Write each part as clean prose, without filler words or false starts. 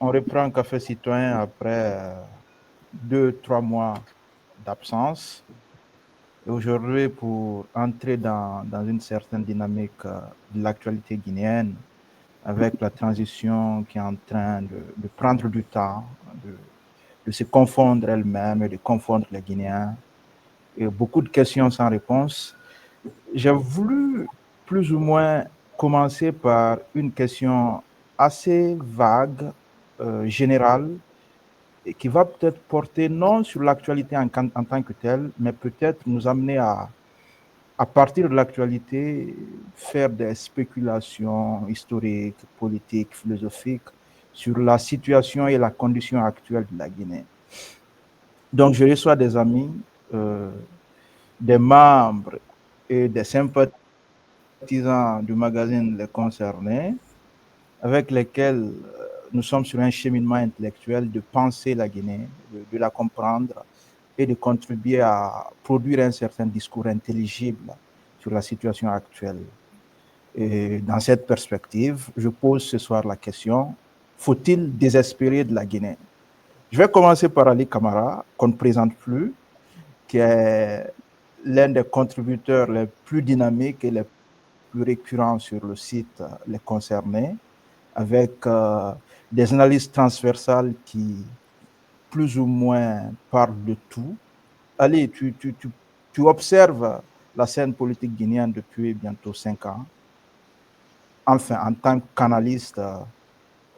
On reprend un café citoyen après 2, 3 mois d'absence. Et aujourd'hui, pour entrer dans une certaine dynamique de l'actualité guinéenne, avec la transition qui est en train de prendre du temps, de se confondre elle-même et de confondre les Guinéens, et beaucoup de questions sans réponse, j'ai voulu plus ou moins commencer par une question assez vague, générale, et qui va peut-être porter non sur l'actualité en tant que telle, mais peut-être nous amener à partir de l'actualité, faire des spéculations historiques, politiques, philosophiques sur la situation et la condition actuelle de la Guinée. Donc, je reçois des amis, euh, des membres et des sympathisants du magazine Les Concernés, avec lesquels nous sommes sur un cheminement intellectuel de penser la Guinée, de la comprendre et de contribuer à produire un certain discours intelligible sur la situation actuelle. Et dans cette perspective, je pose ce soir la question, faut-il désespérer de la Guinée? Je vais commencer par Ali Kamara, qu'on ne présente plus, qui est l'un des contributeurs les plus dynamiques et les plus récurrents sur le site Les Concernés, avec des analyses transversales qui plus ou moins parlent de tout. Ali, tu observes la scène politique guinéenne depuis bientôt 5 ans. Enfin, en tant qu'analyste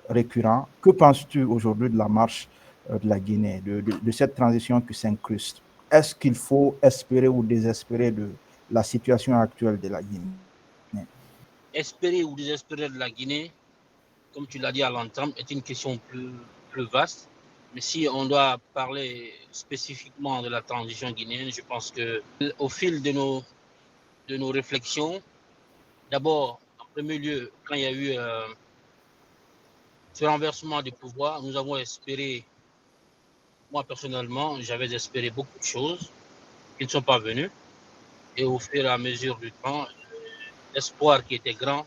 récurrent, que penses-tu aujourd'hui de la marche de la Guinée, de cette transition qui s'incruste? Est-ce qu'il faut espérer ou désespérer de la situation actuelle de la Guinée? Espérer ou désespérer de la Guinée, comme tu l'as dit à l'entame, est une question plus vaste. Mais si on doit parler spécifiquement de la transition guinéenne, je pense que au fil de nos réflexions, d'abord, en premier lieu, quand il y a eu ce renversement du pouvoir, nous avons espéré, moi personnellement, j'avais espéré beaucoup de choses qui ne sont pas venues. Et au fur et à mesure du temps, l'espoir qui était grand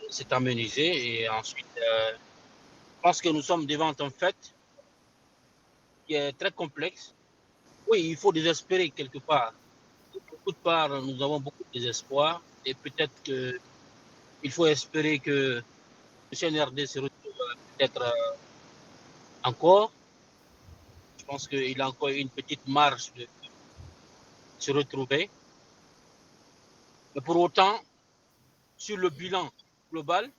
s'est amenuisé. Et ensuite, je pense que nous sommes devant un fait qui est très complexe. Oui, il faut désespérer quelque part. De beaucoup de part, nous avons beaucoup de désespoir. Et peut-être qu'il faut espérer que le CNRD se retrouve peut-être encore. Je pense qu'il a encore une petite marge de se retrouver. Mais pour autant, sur le bilan global,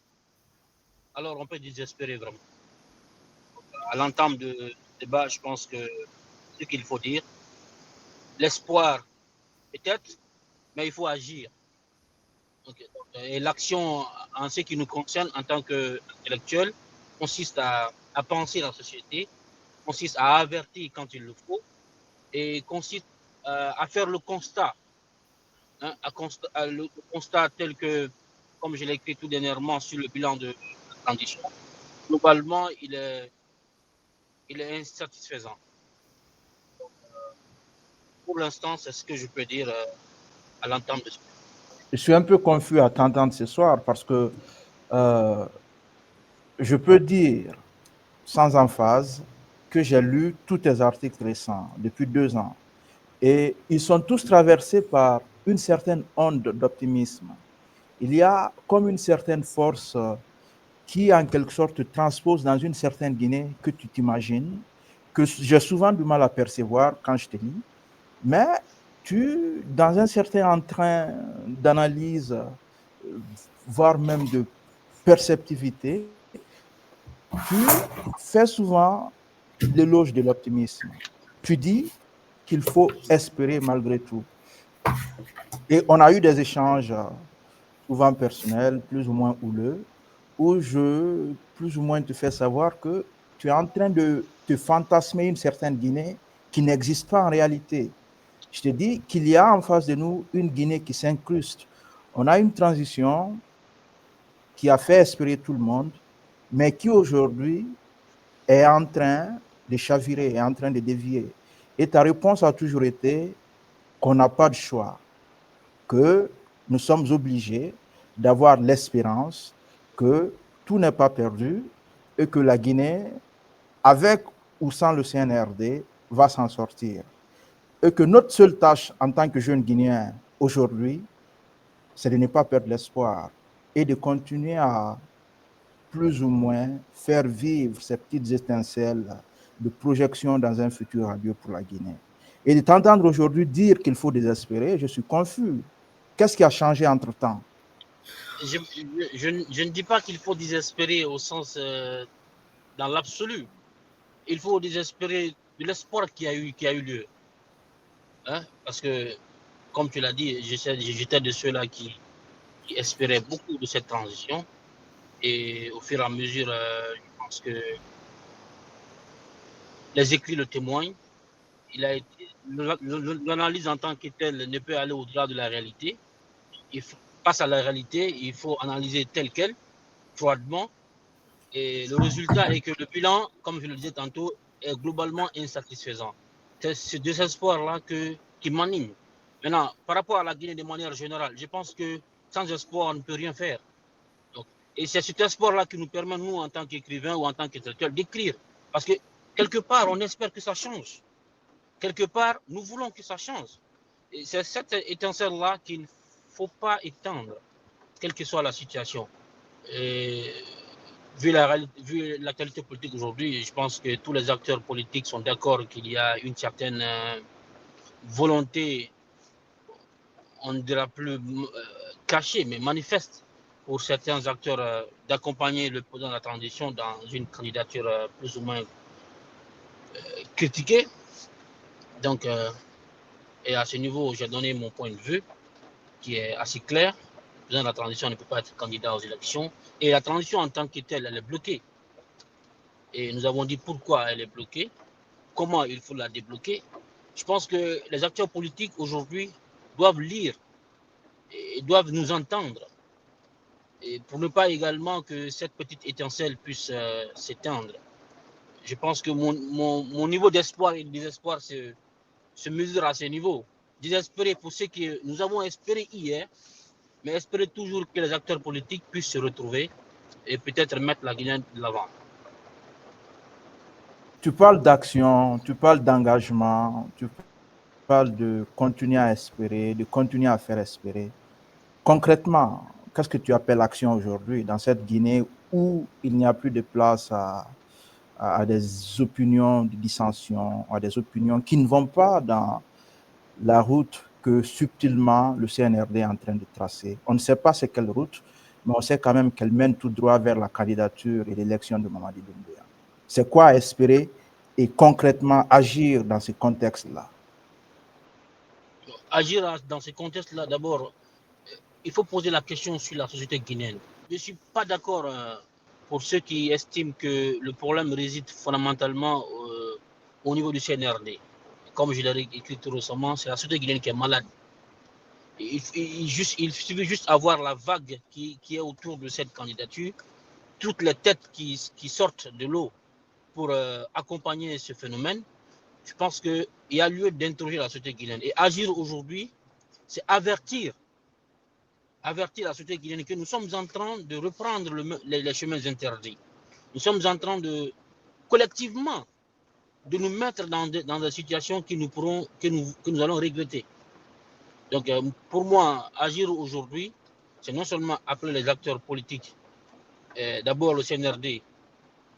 alors on peut désespérer vraiment. À l'entame de débat, je pense que ce qu'il faut dire, l'espoir peut-être, mais il faut agir. Et l'action, en ce qui nous concerne en tant qu'intellectuels, consiste à penser la société, consiste à avertir quand il le faut, et consiste à faire le constat, hein, le constat tel que, comme je l'ai écrit tout dernièrement sur le bilan de la transition, globalement, il est insatisfaisant. Pour l'instant, c'est ce que je peux dire à l'entame de ce. Je suis un peu confus à t'entendre ce soir parce que euh, je peux dire sans emphase que j'ai lu tous tes articles récents depuis 2 ans et ils sont tous traversés par une certaine onde d'optimisme. Il y a comme une certaine force qui, en quelque sorte, te transpose dans une certaine Guinée que tu t'imagines, que j'ai souvent du mal à percevoir quand je te lis, mais tu, dans un certain entrain d'analyse, voire même de perceptivité, tu fais souvent l'éloge de l'optimisme. Tu dis qu'il faut espérer malgré tout. Et on a eu des échanges souvent personnels, plus ou moins houleux, où je, plus ou moins, te fais savoir que tu es en train de te fantasmer une certaine Guinée qui n'existe pas en réalité. Je te dis qu'il y a en face de nous une Guinée qui s'incruste. On a une transition qui a fait espérer tout le monde, mais qui aujourd'hui est en train de chavirer, est en train de dévier. Et ta réponse a toujours été qu'on n'a pas de choix, que nous sommes obligés d'avoir l'espérance que tout n'est pas perdu et que la Guinée, avec ou sans le CNRD, va s'en sortir. Et que notre seule tâche en tant que jeunes Guinéens aujourd'hui, c'est de ne pas perdre l'espoir et de continuer à plus ou moins faire vivre ces petites étincelles de projection dans un futur radieux pour la Guinée. Et de t'entendre aujourd'hui dire qu'il faut désespérer, je suis confus. Qu'est-ce qui a changé entre-temps? Je ne dis pas qu'il faut désespérer au sens dans l'absolu. Il faut désespérer de l'espoir qui a eu lieu. Hein? Parce que, comme tu l'as dit, j'étais de ceux-là qui espéraient beaucoup de cette transition. Et au fur et à mesure, je pense que les écrits le témoignent. L'analyse en tant que telle ne peut aller au-delà de la réalité. Face à la réalité, il faut analyser tel quel, froidement. Et le résultat est que le bilan, comme je le disais tantôt, est globalement insatisfaisant. C'est ce désespoir-là qui m'anime. Maintenant, par rapport à la Guinée de manière générale, je pense que sans espoir, on ne peut rien faire. Donc, et c'est cet espoir-là qui nous permet, nous, en tant qu'écrivains ou en tant qu'intellectuels, d'écrire. Parce que quelque part, on espère que ça change. Quelque part, nous voulons que ça change. Et c'est cette étincelle-là qu'il ne faut pas éteindre, quelle que soit la situation. Et vu l'actualité politique aujourd'hui, je pense que tous les acteurs politiques sont d'accord qu'il y a une certaine volonté, on ne dira plus cachée, mais manifeste pour certains acteurs d'accompagner le président de la transition dans une candidature plus ou moins critiquée. Donc, et à ce niveau, j'ai donné mon point de vue qui est assez clair. Le président de la transition ne peut pas être candidat aux élections. Et la transition en tant que telle, elle est bloquée. Et nous avons dit pourquoi elle est bloquée, comment il faut la débloquer. Je pense que les acteurs politiques aujourd'hui doivent lire et doivent nous entendre. Et pour ne pas également que cette petite étincelle puisse s'éteindre. Je pense que mon niveau d'espoir et de désespoir se mesure à ce niveau. Désespérer pour ce que nous avons espéré hier, mais espérer toujours que les acteurs politiques puissent se retrouver et peut-être mettre la Guinée de l'avant. Tu parles d'action, tu parles d'engagement, tu parles de continuer à espérer, de continuer à faire espérer. Concrètement, qu'est-ce que tu appelles action aujourd'hui dans cette Guinée où il n'y a plus de place à des opinions de dissension, à des opinions qui ne vont pas dans la route que subtilement le CNRD est en train de tracer. On ne sait pas c'est quelle route, mais on sait quand même qu'elle mène tout droit vers la candidature et l'élection de Mamadi Doumbouya. C'est quoi espérer et concrètement agir dans ce contexte-là? Agir dans ce contexte-là, d'abord, il faut poser la question sur la société guinéenne. Je ne suis pas d'accord pour ceux qui estiment que le problème réside fondamentalement au niveau du CNRD. Comme je l'ai écrit tout récemment, c'est la société guinéenne qui est malade. Il suffit juste avoir la vague qui est autour de cette candidature, toutes les têtes qui sortent de l'eau pour accompagner ce phénomène. Je pense qu'il y a lieu d'interroger la société guinéenne. Et agir aujourd'hui, c'est avertir la société guinéenne que nous sommes en train de reprendre les chemins interdits. Nous sommes en train de, collectivement, de nous mettre dans des situations que nous allons regretter. Donc, pour moi, agir aujourd'hui, c'est non seulement appeler les acteurs politiques, d'abord le CNRD,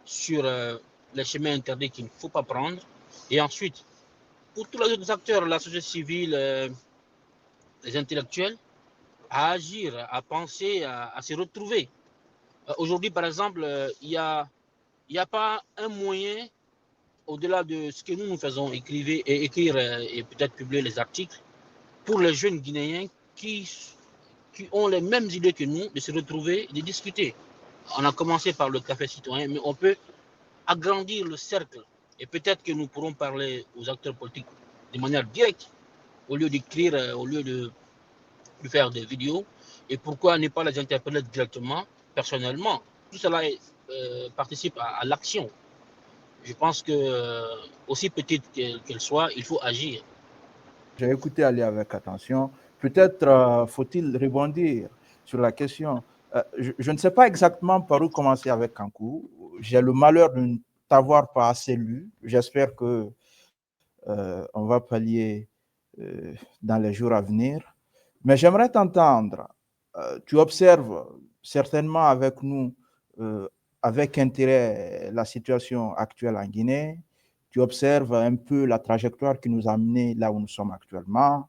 sur les chemins interdits qu'il ne faut pas prendre, et ensuite, pour tous les autres acteurs, la société civile, les intellectuels, à agir, à penser, à se retrouver. Aujourd'hui, par exemple, il n'y a pas un moyen, au-delà de ce que nous faisons, écrire et peut-être publier les articles, pour les jeunes Guinéens qui ont les mêmes idées que nous, de se retrouver et de discuter. On a commencé par le café citoyen, mais on peut agrandir le cercle. Et peut-être que nous pourrons parler aux acteurs politiques de manière directe, au lieu d'écrire, au lieu de faire des vidéos. Et pourquoi ne pas les interpeller directement, personnellement? Tout cela participe à l'action. Je pense que, aussi petite qu'elle soit, il faut agir. J'ai écouté Ali avec attention. Peut-être faut-il rebondir sur la question. Je ne sais pas exactement par où commencer avec Kankou. j'ai le malheur de ne t'avoir pas assez lu. J'espère que on va pallier dans les jours à venir. Mais j'aimerais t'entendre. Tu observes certainement avec nous, avec intérêt, la situation actuelle en Guinée. Tu observes un peu la trajectoire qui nous a menés là où nous sommes actuellement.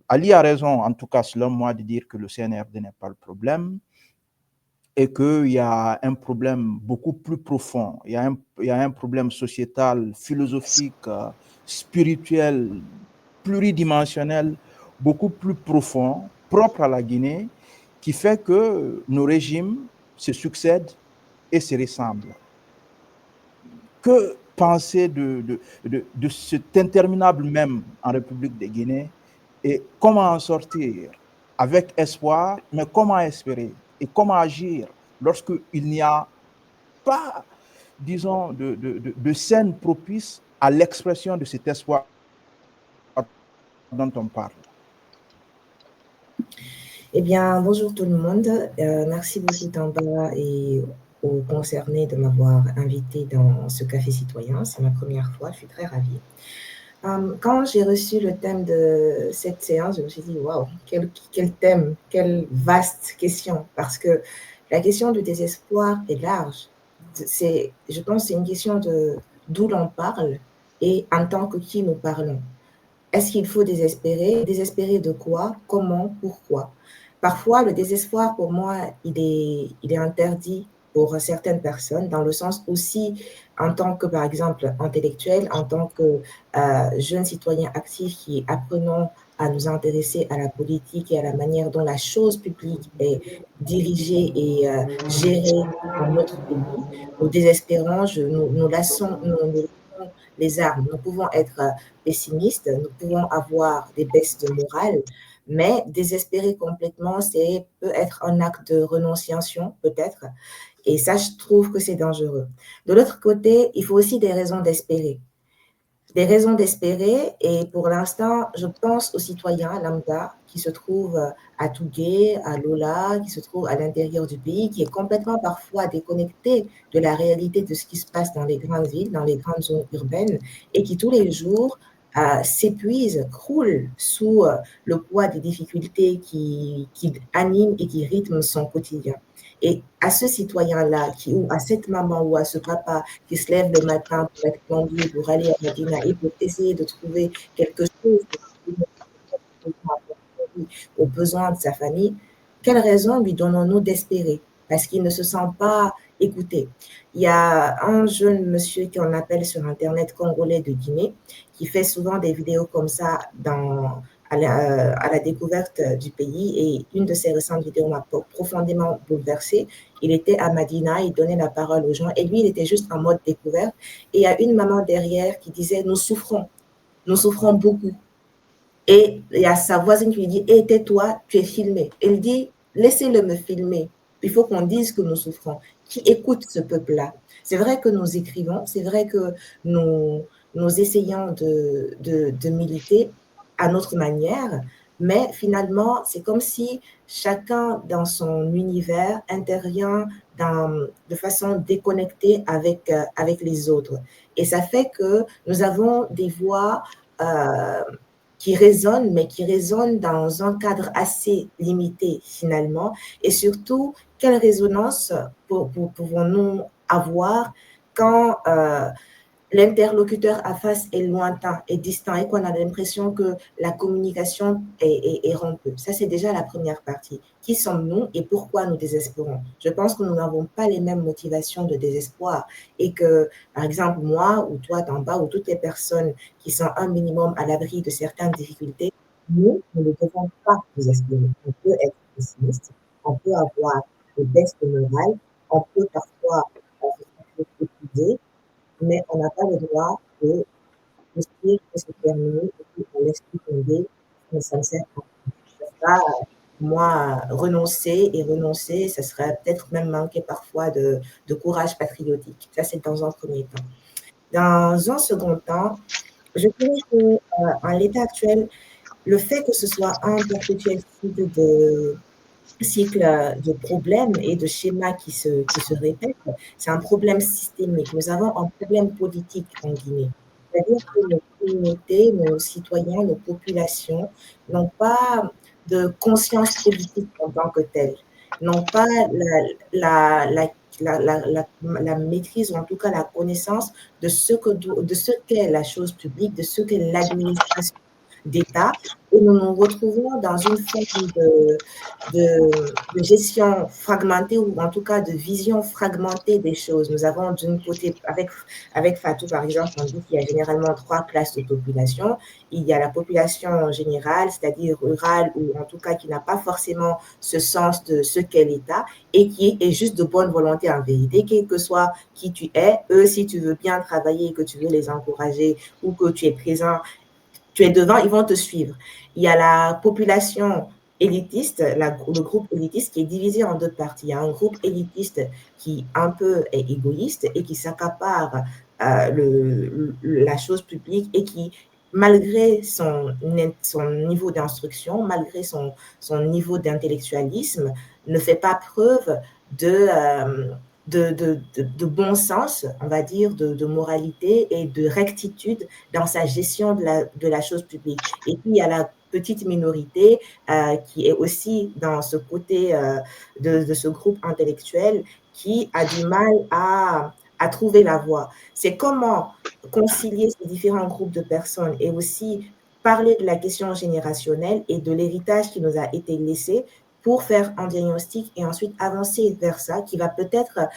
Ali a raison, en tout cas selon moi, de dire que le CNRD n'est pas le problème et qu'il y a un problème beaucoup plus profond. Il y a un problème sociétal, philosophique, spirituel, pluridimensionnel, beaucoup plus profond, propre à la Guinée, qui fait que nos régimes se succèdent et se ressemblent. Que penser de cet interminable même en République de Guinée et comment en sortir avec espoir, mais comment espérer et comment agir lorsqu'il n'y a pas, disons, de scène propice à l'expression de cet espoir dont on parle. Eh bien, bonjour tout le monde. Merci beaucoup Tamba et aux concernés de m'avoir invité dans ce café citoyen. C'est ma première fois, je suis très ravie. Quand j'ai reçu le thème de cette séance, je me suis dit, waouh, quel thème, quelle vaste question, parce que la question du désespoir est large. Je pense que c'est une question de d'où l'on parle et en tant que qui nous parlons. Est-ce qu'il faut désespérer? Désespérer de quoi? Comment? Pourquoi? Parfois, le désespoir, pour moi, il est interdit pour certaines personnes, dans le sens aussi, en tant que, par exemple, intellectuel, en tant que jeune citoyen actif qui apprenons à nous intéresser à la politique et à la manière dont la chose publique est dirigée et gérée dans notre pays. Nous désespérons, nous laissons les armes. Nous pouvons être pessimistes, nous pouvons avoir des baisses de morale, mais désespérer complètement, c'est peut être un acte de renonciation, peut-être. Et ça, je trouve que c'est dangereux. De l'autre côté, il faut aussi des raisons d'espérer. Des raisons d'espérer, et pour l'instant, je pense aux citoyens lambda qui se trouvent à Tougué, à Lola, qui se trouvent à l'intérieur du pays, qui est complètement parfois déconnecté de la réalité de ce qui se passe dans les grandes villes, dans les grandes zones urbaines, et qui tous les jours s'épuisent, croulent sous le poids des difficultés qui animent et qui rythment son quotidien. Et à ce citoyen-là, ou à cette maman ou à ce papa qui se lève le matin pour être plombier, pour aller à Medina et pour essayer de trouver quelque chose aux besoins de sa famille, quelle raison lui donnons-nous d'espérer? Parce qu'il ne se sent pas écouté. Il y a un jeune monsieur qu'on appelle sur Internet Congolais de Guinée qui fait souvent des vidéos comme ça à la découverte du pays, et une de ses récentes vidéos m'a profondément bouleversée. Il était à Medina, il donnait la parole aux gens et lui, il était juste en mode découverte. Et il y a une maman derrière qui disait « nous souffrons beaucoup ». Et il y a sa voisine qui lui dit « hé, tais-toi, tu es filmé ». Elle dit « laissez-le me filmer, il faut qu'on dise que nous souffrons ». Qui écoute ce peuple-là? C'est vrai que nous écrivons, c'est vrai que nous essayons de militer à notre manière, mais finalement, c'est comme si chacun dans son univers intervient de façon déconnectée avec les autres. Et ça fait que nous avons des voix qui résonnent, mais qui résonnent dans un cadre assez limité finalement. Et surtout, quelle résonance pouvons-nous avoir quand l'interlocuteur à face est lointain, est distant, et qu'on a l'impression que la communication est rompue? Ça, c'est déjà la première partie. Qui sommes-nous et pourquoi nous désespérons? Je pense que nous n'avons pas les mêmes motivations de désespoir, et que, par exemple, moi ou toi, Tamba, ou toutes les personnes qui sont un minimum à l'abri de certaines difficultés, nous ne devons pas désespérer. On peut être pessimiste, on peut avoir des baisses de morale, on peut parfois se épuiser, mais on n'a pas le droit de dire que c'est terminé et puis on laisse tout tomber, mais ça ne sert à rien. Pas, moi, renoncer, ça serait peut-être même manquer parfois de courage patriotique. Ça, c'est dans un premier temps. Dans un second temps, je dirais qu'en l'état actuel, le fait que ce soit un perpétuel cycle cycle de problèmes et de schémas qui se répètent. C'est un problème systémique. Nous avons un problème politique en Guinée. C'est-à-dire que nos communautés, nos citoyens, nos populations n'ont pas de conscience politique en tant que telle, n'ont pas la maîtrise, ou en tout cas la connaissance de de ce qu'est la chose publique, de ce qu'est l'administration d'État. Et nous nous retrouvons dans une forme de gestion fragmentée, ou en tout cas de vision fragmentée des choses. Nous avons d'un côté, avec Fatou par exemple, on dit qu'il y a généralement 3 classes de population. Il y a la population générale, c'est-à-dire rurale, ou en tout cas qui n'a pas forcément ce sens de ce qu'est l'État, et qui est juste de bonne volonté en vérité, quel que soit qui tu es. Eux, si tu veux bien travailler et que tu veux les encourager, ou que tu es présent, tu es devant, ils vont te suivre. Il y a la population élitiste, le groupe élitiste qui est divisé en 2 parties. Il y a un groupe élitiste qui un peu est égoïste et qui s'accapare la chose publique, et qui, malgré son niveau d'instruction, malgré son niveau d'intellectualisme, ne fait pas preuve de bon sens, on va dire, de moralité et de rectitude dans sa gestion de la chose publique. Et puis, il y a la petite minorité qui est aussi dans ce côté de ce groupe intellectuel qui a du mal à trouver la voie. C'est comment concilier ces différents groupes de personnes et aussi parler de la question générationnelle et de l'héritage qui nous a été laissé pour faire un diagnostic et ensuite avancer vers ça, qui va peut-être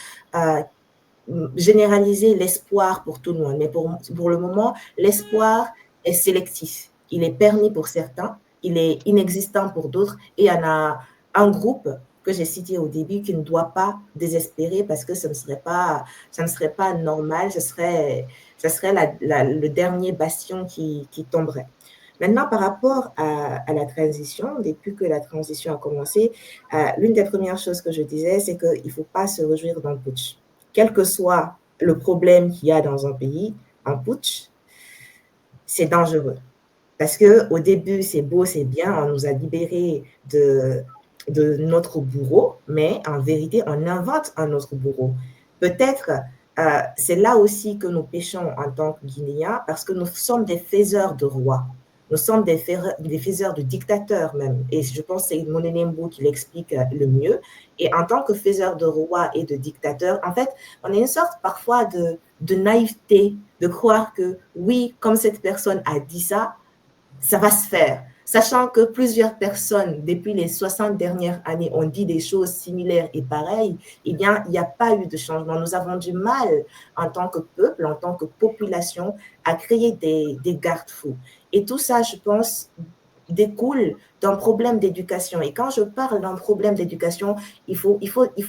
généraliser l'espoir pour tout le monde. Mais pour le moment, l'espoir est sélectif. Il est permis pour certains, il est inexistant pour d'autres, et il y en a un groupe que j'ai cité au début qui ne doit pas désespérer, parce que ça ne serait pas normal, ce serait le dernier bastion qui tomberait. Maintenant, par rapport à la transition, depuis que la transition a commencé, l'une des premières choses que je disais, c'est qu'il ne faut pas se réjouir d'un putsch. Quel que soit le problème qu'il y a dans un pays, un putsch, c'est dangereux. Parce qu'au début, c'est beau, c'est bien, on nous a libérés de notre bourreau, mais en vérité, on invente un autre bourreau. Peut-être c'est là aussi que nous péchons en tant que Guinéens, parce que nous sommes des faiseurs de rois. Nous sommes des faiseurs de dictateurs même. Et je pense que c'est Monenembo qui l'explique le mieux. Et en tant que faiseurs de rois et de dictateurs, en fait, on a une sorte parfois de naïveté, de croire que oui, comme cette personne a dit ça va se faire. Sachant que plusieurs personnes, depuis les 60 dernières années, ont dit des choses similaires et pareilles, eh bien, il n'y a pas eu de changement. Nous avons du mal, en tant que peuple, en tant que population, à créer des garde-fous. Et tout ça, je pense, découle d'un problème d'éducation. Et quand je parle d'un problème d'éducation, il faut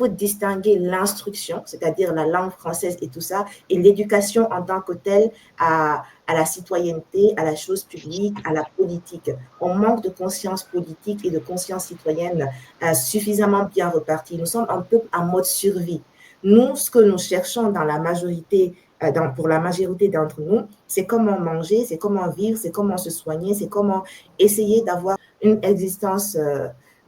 distinguer l'instruction, c'est-à-dire la langue française et tout ça, et l'éducation en tant que telle à la citoyenneté, à la chose publique, à la politique. On manque de conscience politique et de conscience citoyenne suffisamment bien repartie. Nous sommes un peuple en mode survie. Nous, ce que nous cherchons dans la majorité, pour la majorité d'entre nous, c'est comment manger, c'est comment vivre, c'est comment se soigner, c'est comment essayer d'avoir une existence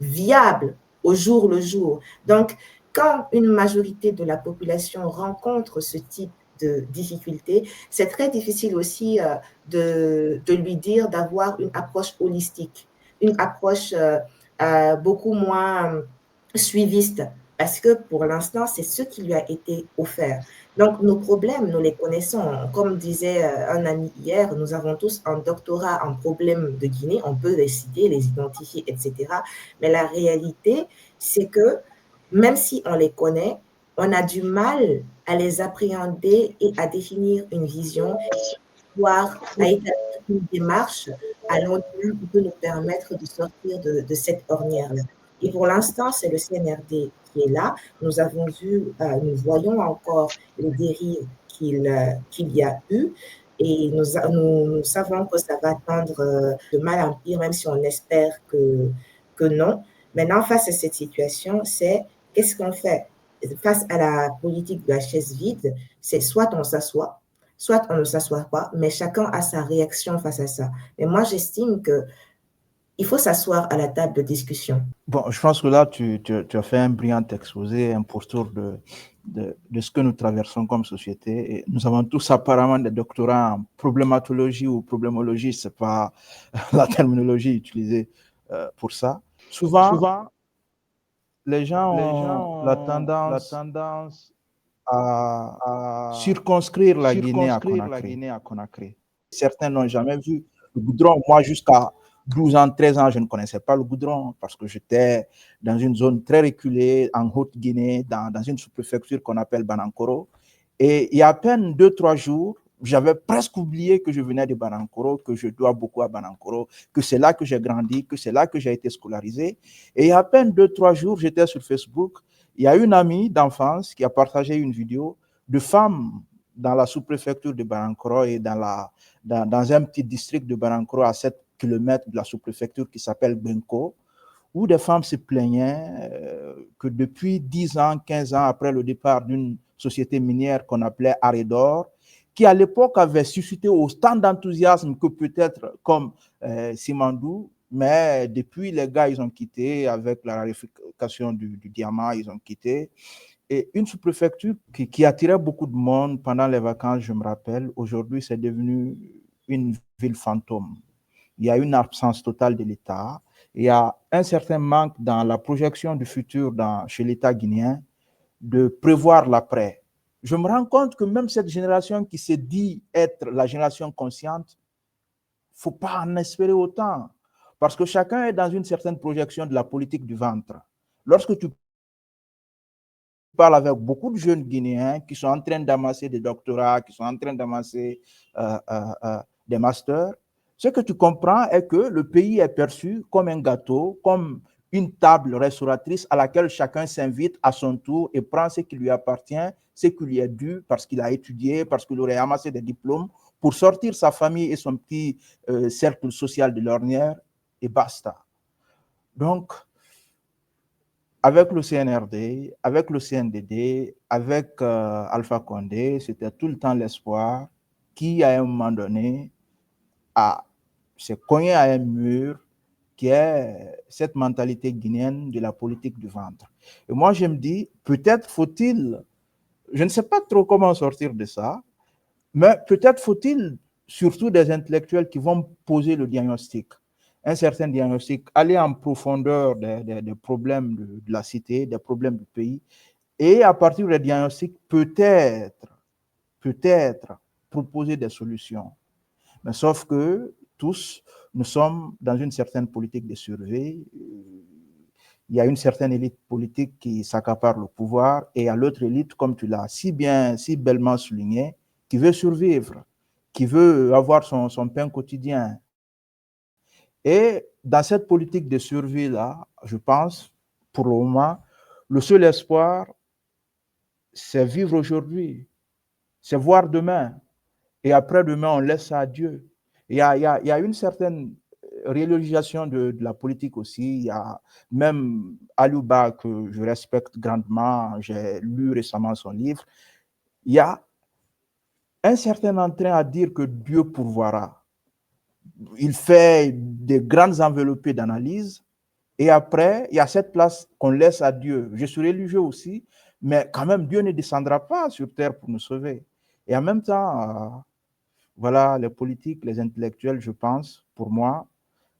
viable au jour le jour. Donc, quand une majorité de la population rencontre ce type de difficultés, c'est très difficile aussi de lui dire d'avoir une approche holistique, une approche beaucoup moins suiviste, parce que pour l'instant, c'est ce qui lui a été offert. Donc, nos problèmes, nous les connaissons. Comme disait un ami hier, nous avons tous un doctorat en problèmes de Guinée, on peut les citer, les identifier, etc. Mais la réalité, c'est que même si on les connaît, on a du mal à les appréhender et à définir une vision, voire à établir une démarche à long terme qui peut nous permettre de sortir de cette ornière-là. Et pour l'instant, c'est le CNRD qui est là. Nous avons vu, nous voyons encore les dérives qu'il y a eu, et nous savons que ça va tendre de mal en pire, même si on espère que non. Maintenant, face à cette situation, c'est qu'est-ce qu'on fait? Face à la politique de la chaise vide, c'est soit on s'assoit, soit on ne s'assoit pas, mais chacun a sa réaction face à ça. Mais moi, j'estime que Il faut s'asseoir à la table de discussion. Bon, je pense que là, tu as fait un brillant exposé, un pourtour de ce que nous traversons comme société. Et nous avons tous apparemment des doctorats en problématologie ou problémologie, ce n'est pas la terminologie utilisée pour ça. Souvent, les gens ont la tendance à circonscrire la Guinée à Conakry. Certains n'ont jamais vu le goudron. Moi, jusqu'à 12 ans, 13 ans, je ne connaissais pas le goudron parce que j'étais dans une zone très reculée en Haute-Guinée, dans une sous-préfecture qu'on appelle Banankoro. Et il y a à peine 2-3 jours, j'avais presque oublié que je venais de Banankoro, que je dois beaucoup à Banankoro, que c'est là que j'ai grandi, que c'est là que j'ai été scolarisé. Et il y a à peine 2-3 jours, j'étais sur Facebook. Il y a une amie d'enfance qui a partagé une vidéo de femmes dans la sous-préfecture de Banankoro et dans un petit district de Banankoro à 7 km de la sous-préfecture qui s'appelle Benko, où des femmes se plaignaient que depuis 10 ans, 15 ans après le départ d'une société minière qu'on appelait Arédor, qui à l'époque avait suscité autant d'enthousiasme que peut-être comme Simandou, mais depuis les gars, ils ont quitté avec la raréfaction du diamant, ils ont quitté. Et une sous-préfecture qui attirait beaucoup de monde pendant les vacances, je me rappelle, aujourd'hui, c'est devenu une ville fantôme. Il y a une absence totale de l'État. Il y a un certain manque dans la projection du futur chez l'État guinéen de prévoir l'après. Je me rends compte que même cette génération qui se dit être la génération consciente, il ne faut pas en espérer autant. Parce que chacun est dans une certaine projection de la politique du ventre. Lorsque tu parle avec beaucoup de jeunes Guinéens qui sont en train d'amasser des doctorats, qui sont en train d'amasser des masters, ce que tu comprends est que le pays est perçu comme un gâteau, comme une table restauratrice à laquelle chacun s'invite à son tour et prend ce qui lui appartient, ce qui lui est dû parce qu'il a étudié, parce qu'il aurait amassé des diplômes, pour sortir sa famille et son petit cercle social de l'ornière, et basta. Donc, avec le CNRD, avec le CNDD, avec Alpha Condé, c'était tout le temps l'espoir qui, à un moment donné, s'est cogné à un mur qui est cette mentalité guinéenne de la politique du ventre. Et moi, je me dis, peut-être faut-il, je ne sais pas trop comment sortir de ça, mais peut-être faut-il surtout des intellectuels qui vont poser le diagnostic. Un certain diagnostic, aller en profondeur des problèmes de la cité, des problèmes du pays, et à partir des diagnostics, peut-être proposer des solutions. Mais sauf que tous, nous sommes dans une certaine politique de survie. Il y a une certaine élite politique qui s'accapare le pouvoir, et il y a l'autre élite, comme tu l'as si bellement souligné, qui veut survivre, qui veut avoir son pain quotidien. Et dans cette politique de survie-là, je pense, pour le moment, le seul espoir, c'est vivre aujourd'hui, c'est voir demain. Et après-demain, on laisse ça à Dieu. Il y a une certaine réalisation de la politique aussi. Il y a même Alouba, que je respecte grandement, j'ai lu récemment son livre. Il y a un certain entrain à dire que Dieu pourvoira. Il fait des grandes enveloppées d'analyse et après, il y a cette place qu'on laisse à Dieu. Je suis religieux aussi, mais quand même, Dieu ne descendra pas sur terre pour nous sauver. Et en même temps, voilà, les politiques, les intellectuels, je pense, pour moi,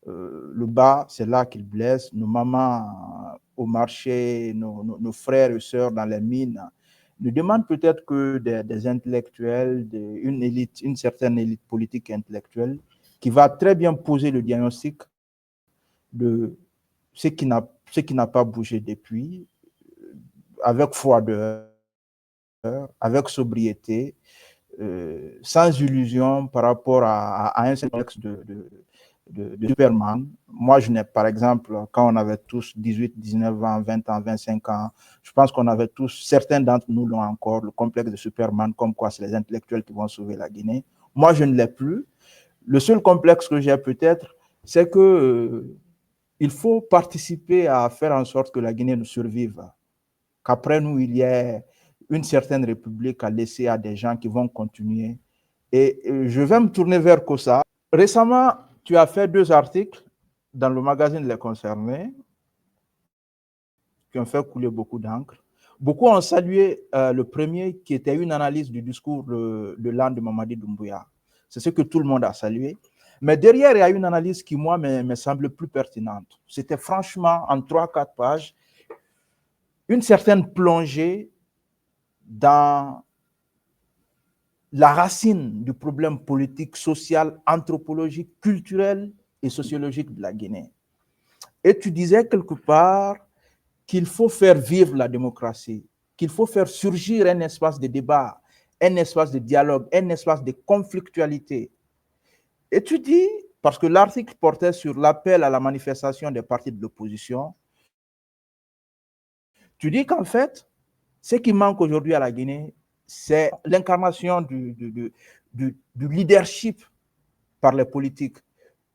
le bas, c'est là qu'ils blessent. Nos mamans au marché, nos frères et sœurs dans les mines, nous demandent peut-être que des intellectuels, une élite, une certaine élite politique et intellectuelle, qui va très bien poser le diagnostic de ce qui n'a pas bougé depuis, avec froideur, avec sobriété, sans illusion par rapport à un complexe de Superman. Moi, par exemple, quand on avait tous 18, 19 ans, 20 ans, 25 ans, je pense qu'on avait tous, certains d'entre nous l'ont encore, le complexe de Superman, comme quoi c'est les intellectuels qui vont sauver la Guinée. Moi, je ne l'ai plus. Le seul complexe que j'ai peut-être, c'est que il faut participer à faire en sorte que la Guinée nous survive, qu'après nous, il y ait une certaine république à laisser à des gens qui vont continuer. Et je vais me tourner vers Kossa. Récemment, tu as fait 2 articles dans le magazine Les Concernés, qui ont fait couler beaucoup d'encre. Beaucoup ont salué le premier, qui était une analyse du discours de l'an de Mamadi Doumbouya. C'est ce que tout le monde a salué. Mais derrière, il y a une analyse qui, moi, me semble plus pertinente. C'était franchement, en 3-4 pages, une certaine plongée dans la racine du problème politique, social, anthropologique, culturel et sociologique de la Guinée. Et tu disais quelque part qu'il faut faire vivre la démocratie, qu'il faut faire surgir un espace de débat, un espace de dialogue, un espace de conflictualité. Et tu dis, parce que l'article portait sur l'appel à la manifestation des partis de l'opposition, tu dis qu'en fait, ce qui manque aujourd'hui à la Guinée, c'est l'incarnation du leadership par les politiques.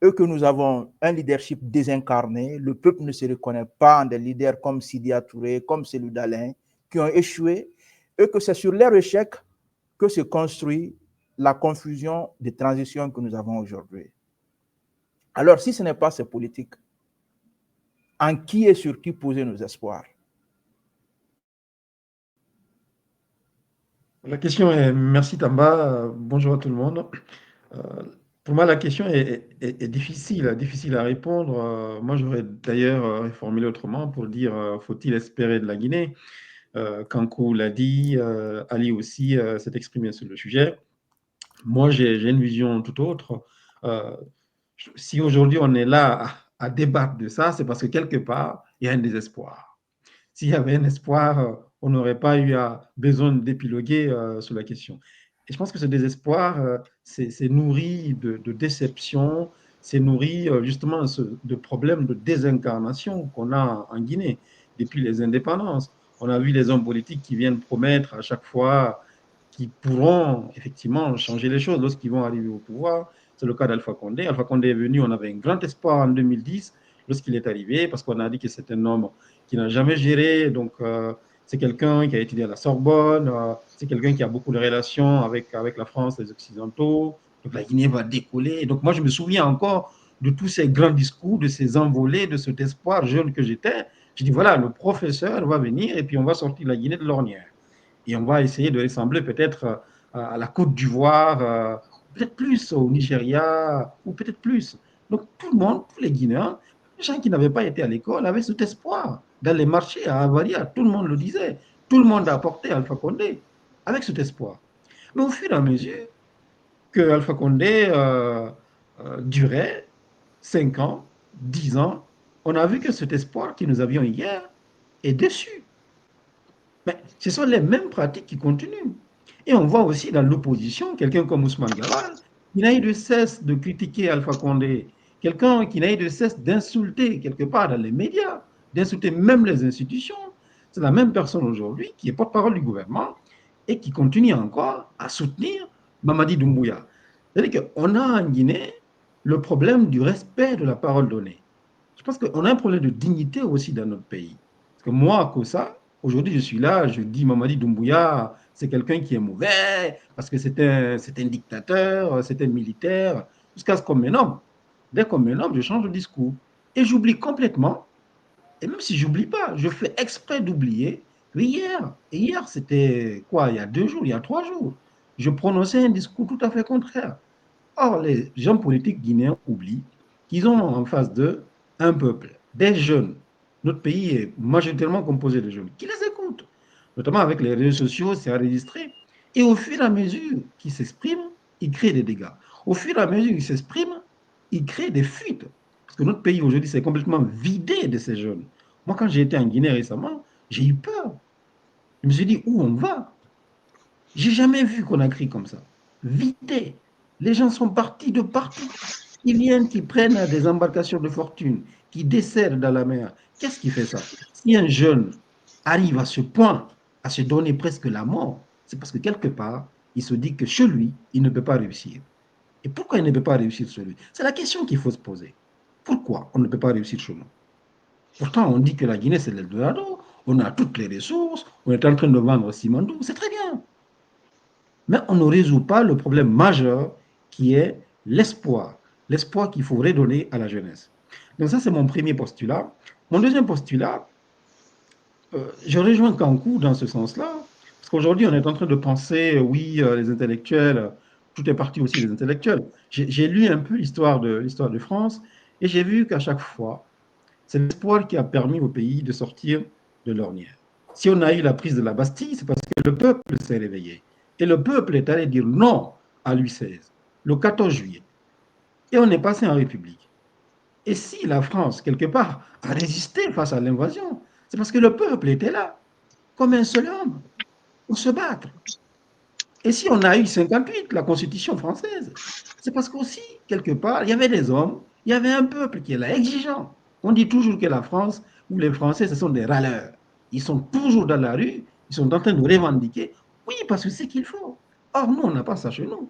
Eux que nous avons un leadership désincarné, le peuple ne se reconnaît pas en des leaders comme Sidia Touré, comme Cellou Dalein, qui ont échoué, eux que c'est sur leur échec que se construit la confusion des transitions que nous avons aujourd'hui. Alors, si ce n'est pas ces politiques, en qui et sur qui poser nos espoirs? La question est, merci Tamba, bonjour à tout le monde. Pour moi, la question est difficile à répondre. Moi, j'aurais d'ailleurs reformulé autrement pour dire faut-il espérer de la Guinée? Kankou l'a dit, Ali aussi s'est exprimé sur le sujet. Moi, j'ai une vision tout autre. Si aujourd'hui on est là à débattre de ça, c'est parce que quelque part, il y a un désespoir. S'il y avait un espoir, on n'aurait pas eu besoin d'épiloguer sur la question. Et je pense que ce désespoir, c'est nourri de déception, c'est nourri justement de problèmes de désincarnation qu'on a en Guinée depuis les indépendances. On a vu les hommes politiques qui viennent promettre à chaque fois qu'ils pourront effectivement changer les choses lorsqu'ils vont arriver au pouvoir. C'est le cas d'Alpha Condé. Alpha Condé est venu, on avait un grand espoir en 2010 lorsqu'il est arrivé, parce qu'on a dit que c'est un homme qui n'a jamais géré, donc c'est quelqu'un qui a étudié à la Sorbonne, c'est quelqu'un qui a beaucoup de relations avec la France, les Occidentaux, donc la Guinée va décoller. Donc moi, je me souviens encore de tous ces grands discours, de ces envolées, de cet espoir jeune que j'étais. Je dis, voilà, le professeur va venir et puis on va sortir la Guinée de l'ornière. Et on va essayer de ressembler peut-être à la Côte d'Ivoire, peut-être plus au Nigeria, ou peut-être plus. Donc tout le monde, tous les Guinéens, les gens qui n'avaient pas été à l'école avaient cet espoir. Dans les marchés à Avaria, tout le monde le disait. Tout le monde a apporté Alpha Condé avec cet espoir. Mais au fur et à mesure que Alpha Condé durait 5 ans, 10 ans, on a vu que cet espoir que nous avions hier est déçu. Mais ce sont les mêmes pratiques qui continuent. Et on voit aussi dans l'opposition quelqu'un comme Ousmane Gawal, qui n'a eu de cesse de critiquer Alpha Condé, quelqu'un qui n'a eu de cesse d'insulter quelque part dans les médias, d'insulter même les institutions. C'est la même personne aujourd'hui qui est porte-parole du gouvernement et qui continue encore à soutenir Mamadi Doumbouya. C'est-à-dire qu'on a en Guinée le problème du respect de la parole donnée. Je pense qu'on a un problème de dignité aussi dans notre pays. Parce que moi, à Kossa, aujourd'hui, je suis là, je dis Mamadi Doumbouya, c'est quelqu'un qui est mauvais, parce que c'est un dictateur, c'est un militaire, jusqu'à ce qu'on me nomme. Dès qu'on me nomme, je change de discours. Et j'oublie complètement, et même si j'oublie pas, je fais exprès d'oublier que hier c'était quoi, il y a 2 jours, il y a 3 jours, je prononçais un discours tout à fait contraire. Or, les gens politiques guinéens oublient qu'ils ont en face d'eux un peuple, des jeunes. Notre pays est majoritairement composé de jeunes qui les écoutent, notamment avec les réseaux sociaux, c'est enregistré. Et au fur et à mesure qu'ils s'expriment, ils créent des dégâts. Au fur et à mesure qu'ils s'expriment, ils créent des fuites. Parce que notre pays aujourd'hui s'est complètement vidé de ces jeunes. Moi, quand j'ai été en Guinée récemment, j'ai eu peur. Je me suis dit, où on va? J'ai jamais vu Conakry comme ça. Vidé. Les gens sont partis de partout. Ils viennent, qui prennent des embarcations de fortune, qui descendent dans la mer. Qu'est-ce qui fait ça? Si un jeune arrive à ce point, à se donner presque la mort, c'est parce que quelque part, il se dit que chez lui, il ne peut pas réussir. Et pourquoi il ne peut pas réussir chez lui? C'est la question qu'il faut se poser. Pourquoi on ne peut pas réussir chez nous? Pourtant, on dit que la Guinée, c'est l'Eldorado, on a toutes les ressources, on est en train de vendre Simandou, c'est très bien. Mais on ne résout pas le problème majeur qui est l'espoir. L'espoir qu'il faut redonner à la jeunesse. Donc ça, c'est mon premier postulat. Mon deuxième postulat, je rejoins Kankou dans ce sens-là, parce qu'aujourd'hui, on est en train de penser, oui, les intellectuels, tout est parti aussi des intellectuels. J'ai lu un peu l'histoire de France, et j'ai vu qu'à chaque fois, c'est l'espoir qui a permis au pays de sortir de l'ornière. Si on a eu la prise de la Bastille, c'est parce que le peuple s'est réveillé. Et le peuple est allé dire non à Louis XVI, le 14 juillet. Et on est passé en République. Et si la France, quelque part, a résisté face à l'invasion, c'est parce que le peuple était là, comme un seul homme, pour se battre. Et si on a eu 58, la Constitution française, c'est parce qu'aussi, quelque part, il y avait des hommes, il y avait un peuple qui est là, exigeant. On dit toujours que la France ou les Français, ce sont des râleurs. Ils sont toujours dans la rue, ils sont en train de revendiquer. Oui, parce que c'est ce qu'il faut. Or, nous, on n'a pas ça chez nous.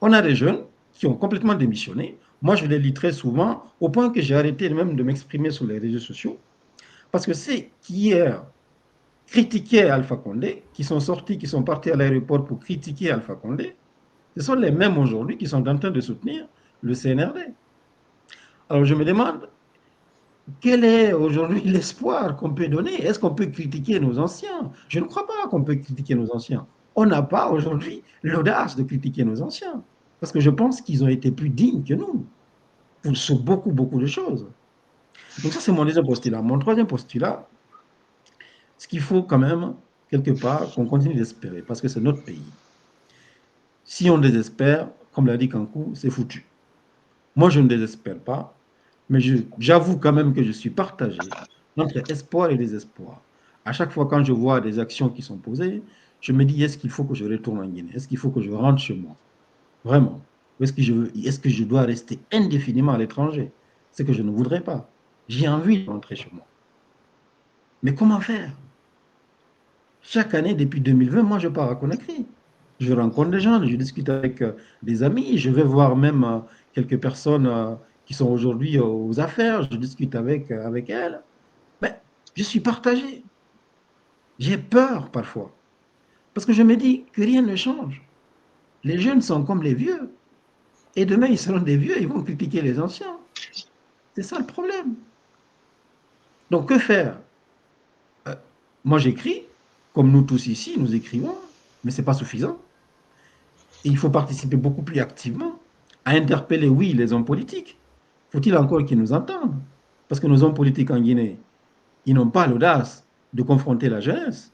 On a des jeunes qui ont complètement démissionné. Moi, je les lis très souvent, au point que j'ai arrêté même de m'exprimer sur les réseaux sociaux, parce que c'est qu'hier, critiquaient Alpha Condé, qui sont sortis, qui sont partis à l'aéroport pour critiquer Alpha Condé, ce sont les mêmes aujourd'hui qui sont en train de soutenir le CNRD. Alors je me demande, quel est aujourd'hui l'espoir qu'on peut donner? Est-ce qu'on peut critiquer nos anciens? Je ne crois pas qu'on peut critiquer nos anciens. On n'a pas aujourd'hui l'audace de critiquer nos anciens, parce que je pense qu'ils ont été plus dignes que nous sur beaucoup, beaucoup de choses. Donc ça, c'est mon deuxième postulat. Mon troisième postulat, ce qu'il faut quand même, quelque part, qu'on continue d'espérer, parce que c'est notre pays. Si on désespère, comme l'a dit Kankou, c'est foutu. Moi, je ne désespère pas, mais j'avoue quand même que je suis partagé entre espoir et désespoir. À chaque fois quand je vois des actions qui sont posées, je me dis, est-ce qu'il faut que je retourne en Guinée? Est-ce qu'il faut que je rentre chez moi? Vraiment. Ou est-ce que je dois rester indéfiniment à l'étranger? C'est que je ne voudrais pas. J'ai envie de rentrer chez moi. Mais comment faire? Chaque année, depuis 2020, moi, je pars à Conakry. Je rencontre des gens, je discute avec des amis, je vais voir même quelques personnes qui sont aujourd'hui aux affaires, je discute avec elles. Mais je suis partagé. J'ai peur parfois. Parce que je me dis que rien ne change. Les jeunes sont comme les vieux. Et demain, ils seront des vieux, ils vont critiquer les anciens. C'est ça le problème. Donc, que faire? Moi, j'écris, comme nous tous ici, nous écrivons, mais ce n'est pas suffisant. Et il faut participer beaucoup plus activement à interpeller, oui, les hommes politiques. Faut-il encore qu'ils nous entendent? Parce que nos hommes politiques en Guinée, ils n'ont pas l'audace de confronter la jeunesse.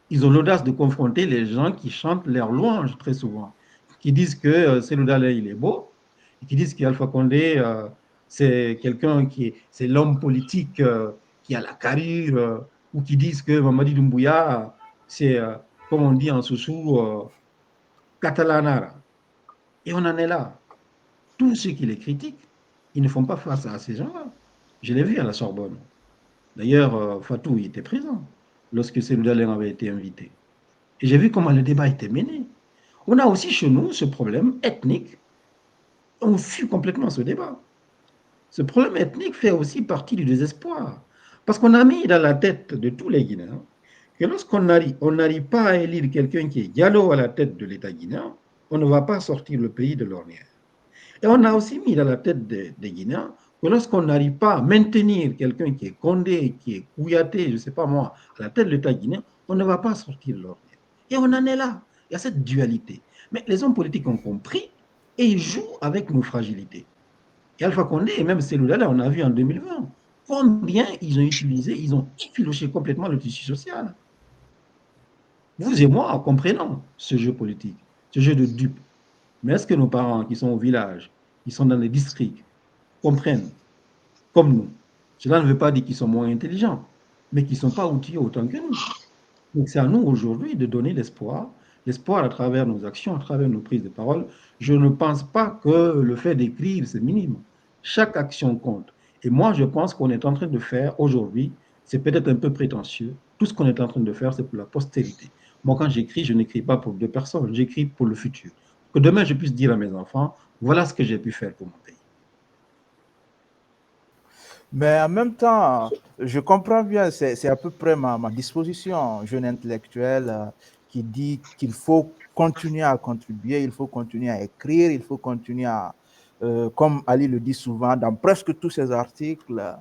Ils ont l'audace de confronter les gens qui chantent leurs louanges très souvent, qui disent que Cellou Dalein, il est beau, et qui disent qu'Alpha Condé, c'est quelqu'un c'est l'homme politique qui a la carrure, ou qui disent que Mamadi Doumbouya, c'est, comme on dit en Soussou, Catalanara. Et on en est là. Tous ceux qui les critiquent, ils ne font pas face à ces gens-là. Je l'ai vu à la Sorbonne. D'ailleurs, Fatou était présent lorsque Cellou Dalein avait été invité. Et j'ai vu comment le débat était mené. On a aussi chez nous ce problème ethnique. On fuit complètement ce débat. Ce problème ethnique fait aussi partie du désespoir. Parce qu'on a mis dans la tête de tous les Guinéens que lorsqu'on n'arrive pas à élire quelqu'un qui est Diallo à la tête de l'État guinéen, on ne va pas sortir le pays de l'ornière. Et on a aussi mis dans la tête des Guinéens que lorsqu'on n'arrive pas à maintenir quelqu'un qui est Condé, qui est Kouyaté, je ne sais pas moi, à la tête de l'État guinéen, on ne va pas sortir de l'ornière. Et on en est là. Il y a cette dualité. Mais les hommes politiques ont compris et ils jouent avec nos fragilités. Et Alpha Condé et même Cellou Dalein, on a vu en 2020, combien ils ont utilisé, ils ont effiloché complètement le tissu social. Vous et moi comprenons ce jeu politique, ce jeu de dupes. Mais est-ce que nos parents qui sont au village, qui sont dans les districts, comprennent comme nous? Cela ne veut pas dire qu'ils sont moins intelligents, mais qu'ils ne sont pas outillés autant que nous. Donc c'est à nous aujourd'hui de donner l'espoir à travers nos actions, à travers nos prises de parole. Je ne pense pas que le fait d'écrire, c'est minime. Chaque action compte. Et moi, je pense qu'on est en train de faire aujourd'hui, c'est peut-être un peu prétentieux, tout ce qu'on est en train de faire, c'est pour la postérité. Moi, quand j'écris, je n'écris pas pour deux personnes, j'écris pour le futur. Que demain, je puisse dire à mes enfants, voilà ce que j'ai pu faire pour mon pays. Mais en même temps, je comprends bien, c'est à peu près ma disposition, jeune intellectuel, qui dit qu'il faut continuer à contribuer, il faut continuer à écrire, il faut continuer à comme Ali le dit souvent dans presque tous ses articles,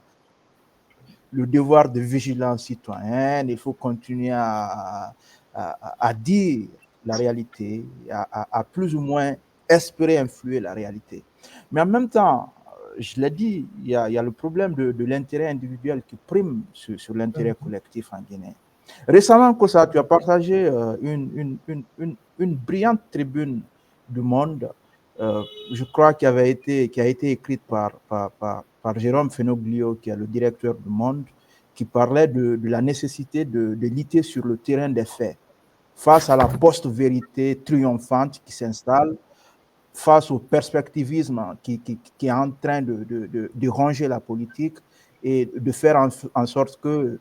le devoir de vigilance citoyenne, il faut continuer à dire la réalité, à plus ou moins espérer influer la réalité. Mais en même temps, je l'ai dit, il y a le problème de l'intérêt individuel qui prime sur l'intérêt collectif en Guinée. Récemment, Kossa, tu as partagé une brillante tribune du Monde, je crois, qui a été écrite par Jérôme Fenoglio, qui est le directeur du Monde, qui parlait de la nécessité de lutter sur le terrain des faits, face à la post-vérité triomphante qui s'installe, face au perspectivisme qui est en train de ranger la politique et de faire en sorte que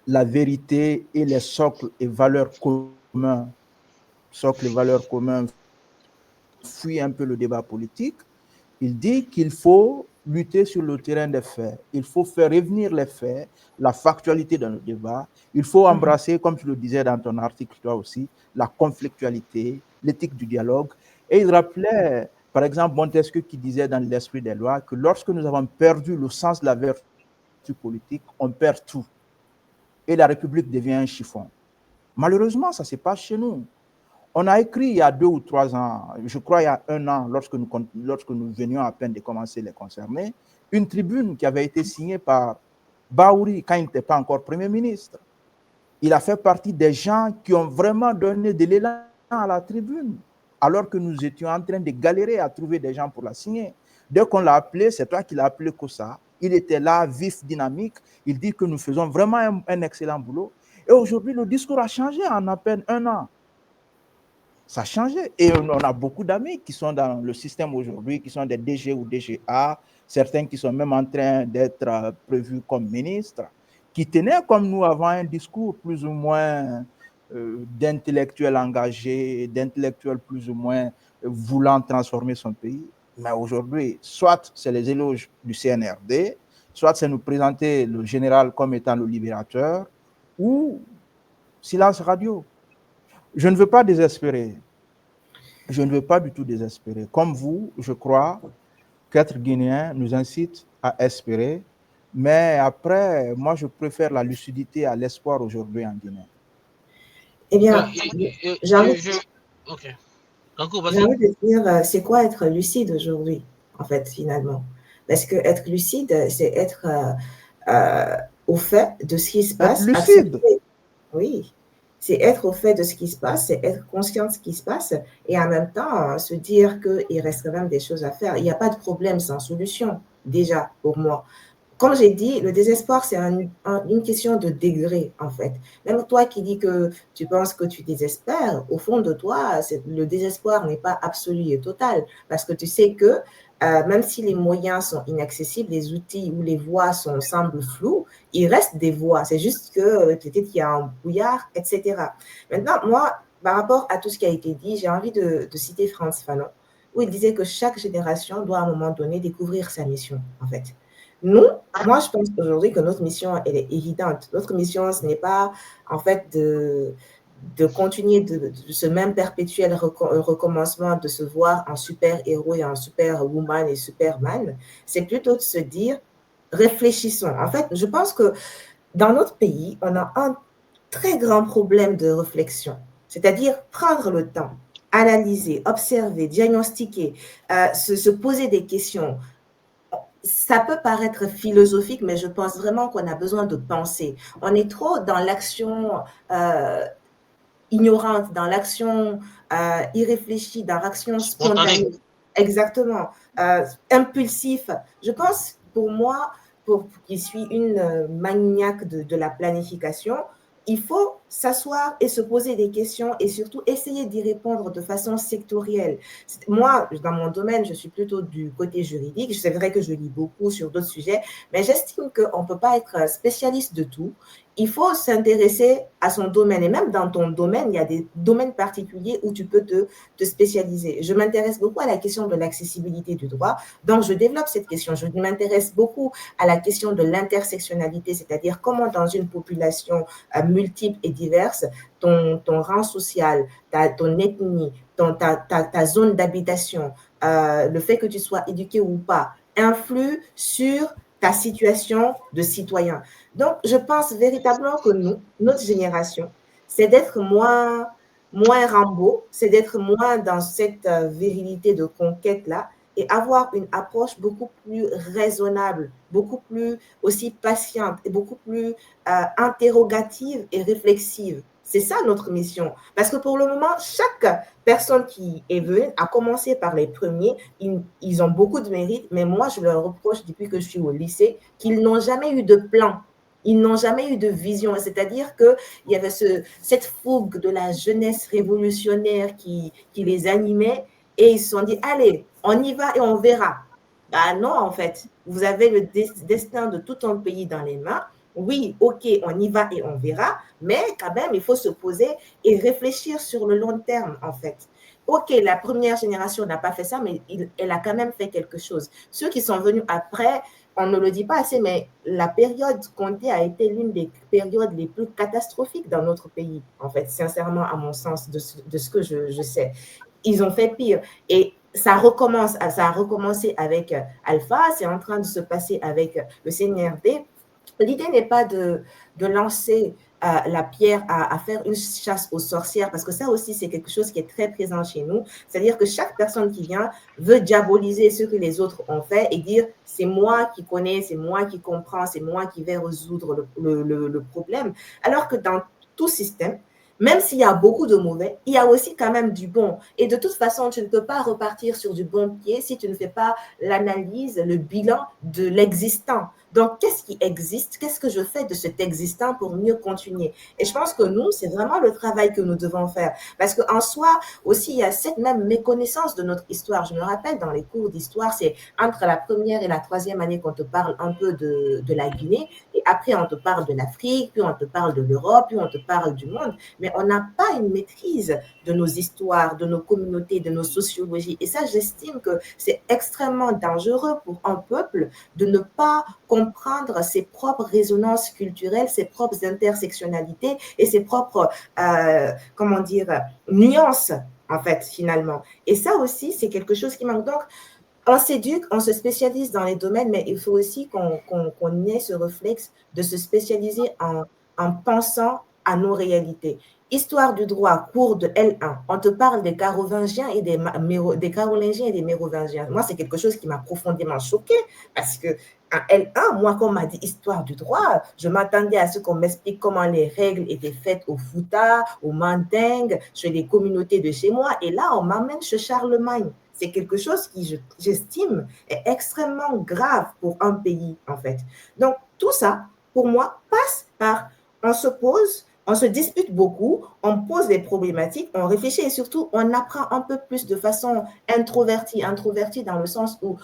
la vérité et les socles et valeurs communs fuient un peu le débat politique. Il dit qu'il faut lutter sur le terrain des faits. Il faut faire revenir les faits, la factualité dans le débat. Il faut embrasser, comme tu le disais dans ton article, toi aussi, la conflictualité, l'éthique du dialogue. Et il rappelait, par exemple, Montesquieu qui disait dans l'esprit des lois que lorsque nous avons perdu le sens de la vertu politique, on perd tout. Et la République devient un chiffon. Malheureusement, ça se passe chez nous. On a écrit il y a 2 ou 3 ans, je crois il y a 1 an, lorsque nous venions à peine de commencer les concernés, une tribune qui avait été signée par Baouri quand il n'était pas encore Premier ministre. Il a fait partie des gens qui ont vraiment donné de l'élan à la tribune, alors que nous étions en train de galérer à trouver des gens pour la signer. Dès qu'on l'a appelé, c'est toi qui l'as appelé Kossa. Il était là, vif, dynamique. Il dit que nous faisons vraiment un excellent boulot. Et aujourd'hui, le discours a changé en à peine 1 an. Ça a changé. Et on a beaucoup d'amis qui sont dans le système aujourd'hui, qui sont des DG ou DGA, certains qui sont même en train d'être prévus comme ministres, qui tenaient comme nous avant un discours plus ou moins d'intellectuels engagés, d'intellectuels plus ou moins voulant transformer son pays. Mais aujourd'hui, soit c'est les éloges du CNRD, soit c'est nous présenter le général comme étant le libérateur, ou silence radio. Je ne veux pas désespérer. Je ne veux pas du tout désespérer. Comme vous, je crois qu'être Guinéen nous incite à espérer. Mais après, moi, je préfère la lucidité à l'espoir aujourd'hui en Guinée. Eh bien, j'ai envie de dire, c'est quoi être lucide aujourd'hui, en fait, finalement? Parce que être lucide, c'est être au fait de ce qui se passe. Lucide. Oui, c'est être au fait de ce qui se passe, c'est être conscient de ce qui se passe et en même temps se dire qu'il reste quand même des choses à faire. Il n'y a pas de problème sans solution, déjà, pour moi. Comme j'ai dit, le désespoir, c'est une question de degré, en fait. Même toi qui dis que tu penses que tu désespères, au fond de toi, le désespoir n'est pas absolu et total, parce que tu sais que même si les moyens sont inaccessibles, les outils ou les voies semblent floues, il reste des voies. C'est juste que peut-être qu'il y a un brouillard, etc. Maintenant, moi, par rapport à tout ce qui a été dit, j'ai envie de citer Frantz Fanon, où il disait que chaque génération doit à un moment donné découvrir sa mission, en fait. Nous, moi, je pense aujourd'hui que notre mission, elle est évidente. Notre mission, ce n'est pas, en fait, de continuer de ce même perpétuel recommencement de se voir en super-héros et en super-woman et superman. C'est plutôt de se dire, réfléchissons. En fait, je pense que dans notre pays, on a un très grand problème de réflexion, c'est-à-dire prendre le temps, analyser, observer, diagnostiquer, se poser des questions. Ça peut paraître philosophique, mais je pense vraiment qu'on a besoin de penser. On est trop dans l'action ignorante, dans l'action irréfléchie, dans l'action spontanée. Exactement. Impulsif. Je pense, pour moi, pour qui suis une maniaque de la planification, il faut s'asseoir et se poser des questions et surtout essayer d'y répondre de façon sectorielle. Moi, dans mon domaine, je suis plutôt du côté juridique. C'est vrai que je lis beaucoup sur d'autres sujets, mais j'estime qu'on ne peut pas être spécialiste de tout. Il faut s'intéresser à son domaine. Et même dans ton domaine, il y a des domaines particuliers où tu peux te spécialiser. Je m'intéresse beaucoup à la question de l'accessibilité du droit. Donc, je développe cette question. Je m'intéresse beaucoup à la question de l'intersectionnalité, c'est-à-dire comment dans une population multiple et diverse, ton rang social, ton ethnie, ta zone d'habitation, le fait que tu sois éduqué ou pas, influe sur ta situation de citoyen. Donc, je pense véritablement que nous, notre génération, c'est d'être moins Rambo, c'est d'être moins dans cette virilité de conquête-là et avoir une approche beaucoup plus raisonnable, beaucoup plus aussi patiente et beaucoup plus interrogative et réflexive. C'est ça notre mission. Parce que pour le moment, chaque personne qui est venue, à commencer par les premiers, ils ont beaucoup de mérite, mais moi, je leur reproche depuis que je suis au lycée qu'ils n'ont jamais eu de plan. Ils n'ont jamais eu de vision. C'est-à-dire qu'il y avait cette fougue de la jeunesse révolutionnaire qui les animait et ils se sont dit, allez, on y va et on verra. Bah non, en fait, vous avez le destin de tout un pays dans les mains. Oui, ok, on y va et on verra, mais quand même, il faut se poser et réfléchir sur le long terme, en fait. Ok, la première génération n'a pas fait ça, mais elle a quand même fait quelque chose. Ceux qui sont venus après, on ne le dit pas assez, mais la période Condé a été l'une des périodes les plus catastrophiques dans notre pays, en fait, sincèrement, à mon sens, de ce que je sais. Ils ont fait pire. Et ça a recommencé avec Alpha, c'est en train de se passer avec le CNRD. L'idée n'est pas de lancer la pierre à faire une chasse aux sorcières, parce que ça aussi, c'est quelque chose qui est très présent chez nous. C'est-à-dire que chaque personne qui vient veut diaboliser ce que les autres ont fait et dire c'est moi qui connais, c'est moi qui comprends, c'est moi qui vais résoudre le problème. Alors que dans tout système, même s'il y a beaucoup de mauvais, il y a aussi quand même du bon. Et de toute façon, tu ne peux pas repartir sur du bon pied si tu ne fais pas l'analyse, le bilan de l'existant. Donc, qu'est-ce qui existe? Qu'est-ce que je fais de cet existant pour mieux continuer? Et je pense que nous, c'est vraiment le travail que nous devons faire. Parce qu'en soi, aussi, il y a cette même méconnaissance de notre histoire. Je me rappelle, dans les cours d'histoire, c'est entre la première et la troisième année qu'on te parle un peu de la Guinée. Et après, on te parle de l'Afrique, puis on te parle de l'Europe, puis on te parle du monde. Mais on n'a pas une maîtrise de nos histoires, de nos communautés, de nos sociologies. Et ça, j'estime que c'est extrêmement dangereux pour un peuple de ne pas comprendre ses propres résonances culturelles, ses propres intersectionnalités et ses propres, comment dire, nuances, en fait, finalement. Et ça aussi, c'est quelque chose qui manque. Donc, on s'éduque, on se spécialise dans les domaines, mais il faut aussi qu'on ait ce réflexe de se spécialiser en pensant à nos réalités. Histoire du droit, cours de L1, on te parle des Carolingiens et des Carolingiens et des Mérovingiens. Moi, c'est quelque chose qui m'a profondément choquée parce que en L1, moi, quand on m'a dit histoire du droit, je m'attendais à ce qu'on m'explique comment les règles étaient faites au Fouta, au Mandingue, chez les communautés de chez moi. Et là, on m'amène chez Charlemagne. C'est quelque chose qui, j'estime, est extrêmement grave pour un pays, en fait. Donc, tout ça, pour moi, passe par, on se pose, on se dispute beaucoup, on pose des problématiques, on réfléchit et surtout, on apprend un peu plus de façon introvertie dans le sens où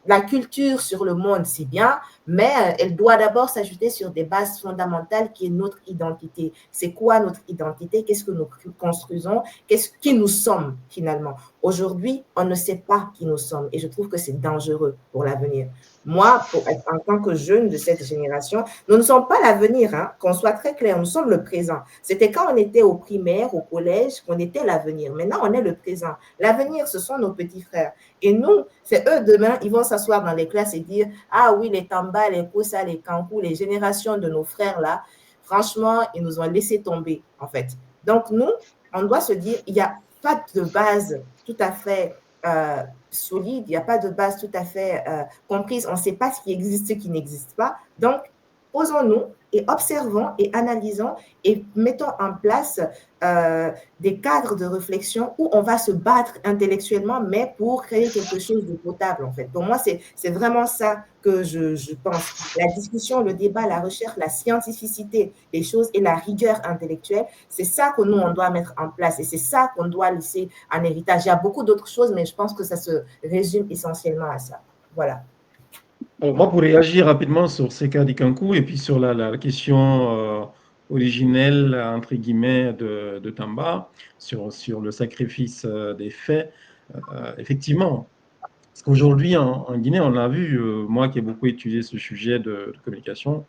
la culture sur le monde, c'est bien, mais elle doit d'abord s'ajouter sur des bases fondamentales qui est notre identité. C'est quoi notre identité? Qu'est-ce que nous construisons? Qui nous sommes finalement? Aujourd'hui, on ne sait pas qui nous sommes et je trouve que c'est dangereux pour l'avenir. Moi, en tant que jeune de cette génération, nous ne sommes pas l'avenir, hein, qu'on soit très clair, nous sommes le présent. C'était quand on était au primaire, au collège, qu'on était l'avenir. Maintenant, on est le présent. L'avenir, ce sont nos petits frères. Et nous, c'est eux demain, ils vont s'asseoir dans les classes et dire « Ah oui, les Tamba, les Koussa, les Kankou, les générations de nos frères là, franchement, ils nous ont laissé tomber, en fait. » Donc nous, on doit se dire, il n'y a pas de base tout à fait solide, il n'y a pas de base tout à fait comprise, on ne sait pas ce qui existe, ce qui n'existe pas. Donc, posons-nous et observons et analysons et mettons en place des cadres de réflexion où on va se battre intellectuellement, mais pour créer quelque chose de potable, en fait. Pour moi, c'est vraiment ça que je pense. La discussion, le débat, la recherche, la scientificité des choses et la rigueur intellectuelle, c'est ça que nous, on doit mettre en place et c'est ça qu'on doit laisser en héritage. Il y a beaucoup d'autres choses, mais je pense que ça se résume essentiellement à ça. Voilà. Alors, moi, pour réagir rapidement sur ces cas d'Ikankou et puis sur la question originelle, entre guillemets, de Tamba, sur le sacrifice des faits, effectivement, parce qu'aujourd'hui, en Guinée, on l'a vu, moi qui ai beaucoup étudié ce sujet de communication,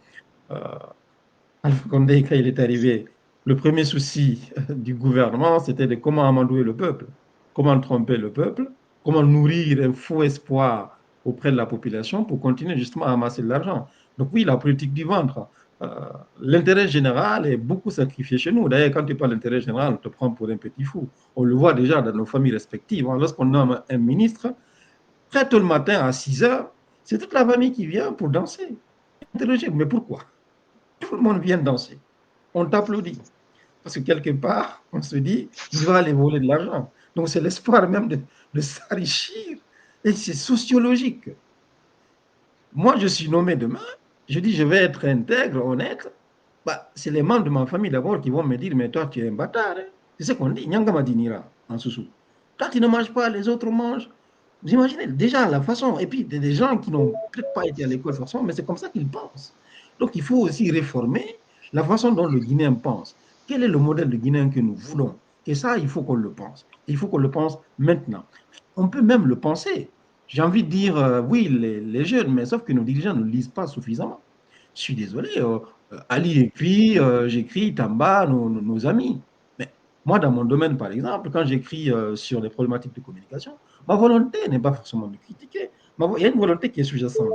Alpha Condé, quand il est arrivé, le premier souci du gouvernement, c'était de comment amadouer le peuple, comment tromper le peuple, comment nourrir un faux espoir auprès de la population pour continuer justement à amasser de l'argent. Donc oui, la politique du ventre. L'intérêt général est beaucoup sacrifié chez nous. D'ailleurs, quand tu parles d'intérêt général, on te prend pour un petit fou. On le voit déjà dans nos familles respectives. Lorsqu'on nomme un ministre, très tôt le matin à 6 heures, c'est toute la famille qui vient pour danser. Interroger, mais pourquoi? Tout le monde vient danser. On t'applaudit. Parce que quelque part, on se dit, il va aller voler de l'argent. Donc c'est l'espoir même de s'enrichir. Et c'est sociologique. Moi, je suis nommé demain, je dis, je vais être intègre, honnête. Bah, c'est les membres de ma famille d'abord qui vont me dire, mais toi, tu es un bâtard. Hein. C'est ce qu'on dit, Nyangama dinira, en sous-sous. Toi, tu ne manges pas, les autres mangent. Vous imaginez déjà la façon, et puis des gens qui n'ont peut-être pas été à l'école forcément, mais c'est comme ça qu'ils pensent. Donc il faut aussi réformer la façon dont le Guinéen pense. Quel est le modèle de Guinéen que nous voulons? Et ça, il faut qu'on le pense. Il faut qu'on le pense maintenant. On peut même le penser. J'ai envie de dire, oui, les jeunes, mais sauf que nos dirigeants ne lisent pas suffisamment. Je suis désolé, Ali écrit, j'écris, Tamba, nos amis. Mais moi, dans mon domaine, par exemple, quand j'écris sur les problématiques de communication, ma volonté n'est pas forcément de critiquer. Il y a une volonté qui est sous-jacente.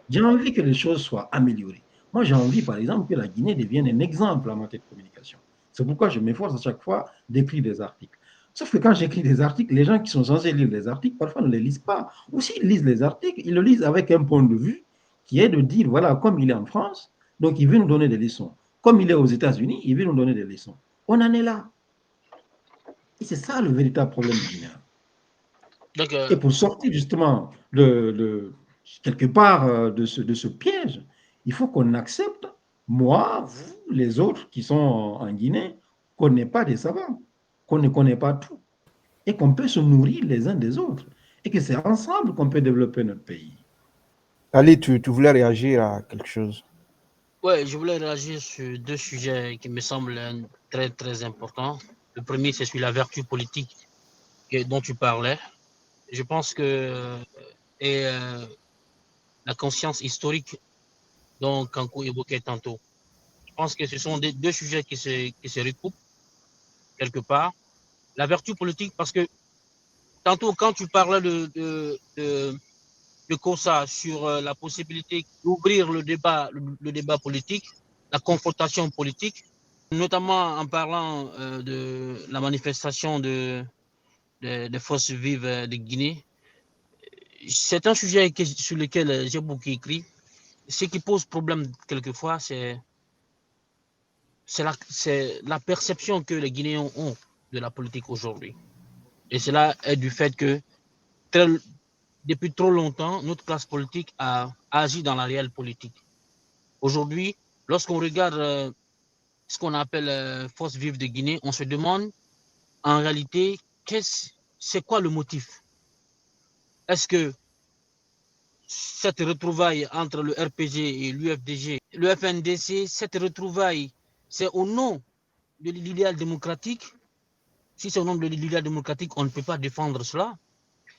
J'ai envie que les choses soient améliorées. Moi, j'ai envie, par exemple, que la Guinée devienne un exemple en matière de communication. C'est pourquoi je m'efforce à chaque fois d'écrire des articles. Sauf que quand j'écris des articles, les gens qui sont censés lire les articles, parfois ne les lisent pas. Ou s'ils lisent les articles, ils le lisent avec un point de vue qui est de dire, voilà, comme il est en France, donc il veut nous donner des leçons. Comme il est aux États-Unis, il veut nous donner des leçons. On en est là. Et c'est ça le véritable problème du Guinée. Et pour sortir justement quelque part de ce piège, il faut qu'on accepte, moi, vous, les autres qui sont en Guinée, qu'on n'est pas des savants, qu'on ne connaît pas tout, et qu'on peut se nourrir les uns des autres, et que c'est ensemble qu'on peut développer notre pays. Ali, tu voulais réagir à quelque chose? Ouais, je voulais réagir sur deux sujets qui me semblent très, très importants. Le premier, c'est sur la vertu politique dont tu parlais. Je pense que et la conscience historique dont Kanko évoquait tantôt. Je pense que ce sont deux sujets qui se recoupent quelque part. La vertu politique, parce que tantôt, quand tu parlais de Kosa sur la possibilité d'ouvrir le débat politique, la confrontation politique, notamment en parlant de la manifestation des forces vives de Guinée, c'est un sujet sur lequel j'ai beaucoup écrit. Ce qui pose problème quelquefois, c'est la perception que les Guinéens ont de la politique aujourd'hui. Et cela est du fait que depuis trop longtemps, notre classe politique a agi dans la réelle politique. Aujourd'hui, lorsqu'on regarde ce qu'on appelle force vive de Guinée, on se demande en réalité c'est quoi le motif? Est-ce que cette retrouvaille entre le RPG et l'UFDG, le FNDC, cette retrouvaille, c'est au nom de l'idéal démocratique? Si c'est au nom de l'idéal démocratique, on ne peut pas défendre cela.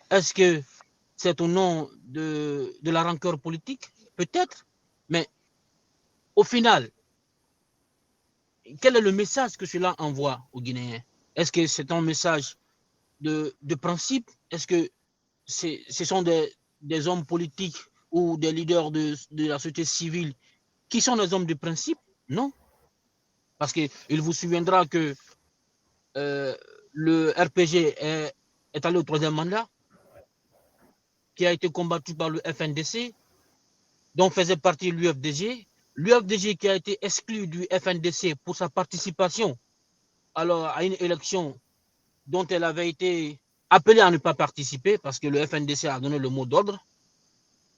Est-ce que c'est au nom de la rancœur politique? Peut-être, mais au final, quel est le message que cela envoie aux Guinéens? Est-ce que c'est un message de principe? Est-ce que ce sont des hommes politiques ou des leaders de la société civile qui sont des hommes de principe? Non. Parce qu'il vous souviendra que le RPG est allé au troisième mandat, qui a été combattu par le FNDC, dont faisait partie l'UFDG. L'UFDG qui a été exclu du FNDC pour sa participation alors à une élection dont elle avait été appelée à ne pas participer parce que le FNDC a donné le mot d'ordre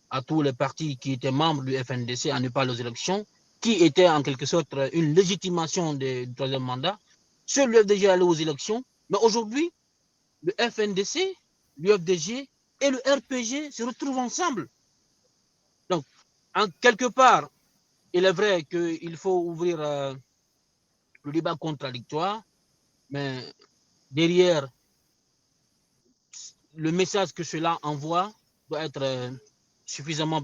à tous les partis qui étaient membres du FNDC à ne pas aller aux élections, qui était en quelque sorte une légitimation du troisième mandat. Seul l'UFDG est allé aux élections, mais aujourd'hui, le FNDC, l'UFDG et le RPG se retrouvent ensemble. Donc, en quelque part, il est vrai qu'il faut ouvrir le débat contradictoire, mais derrière, le message que cela envoie doit être suffisamment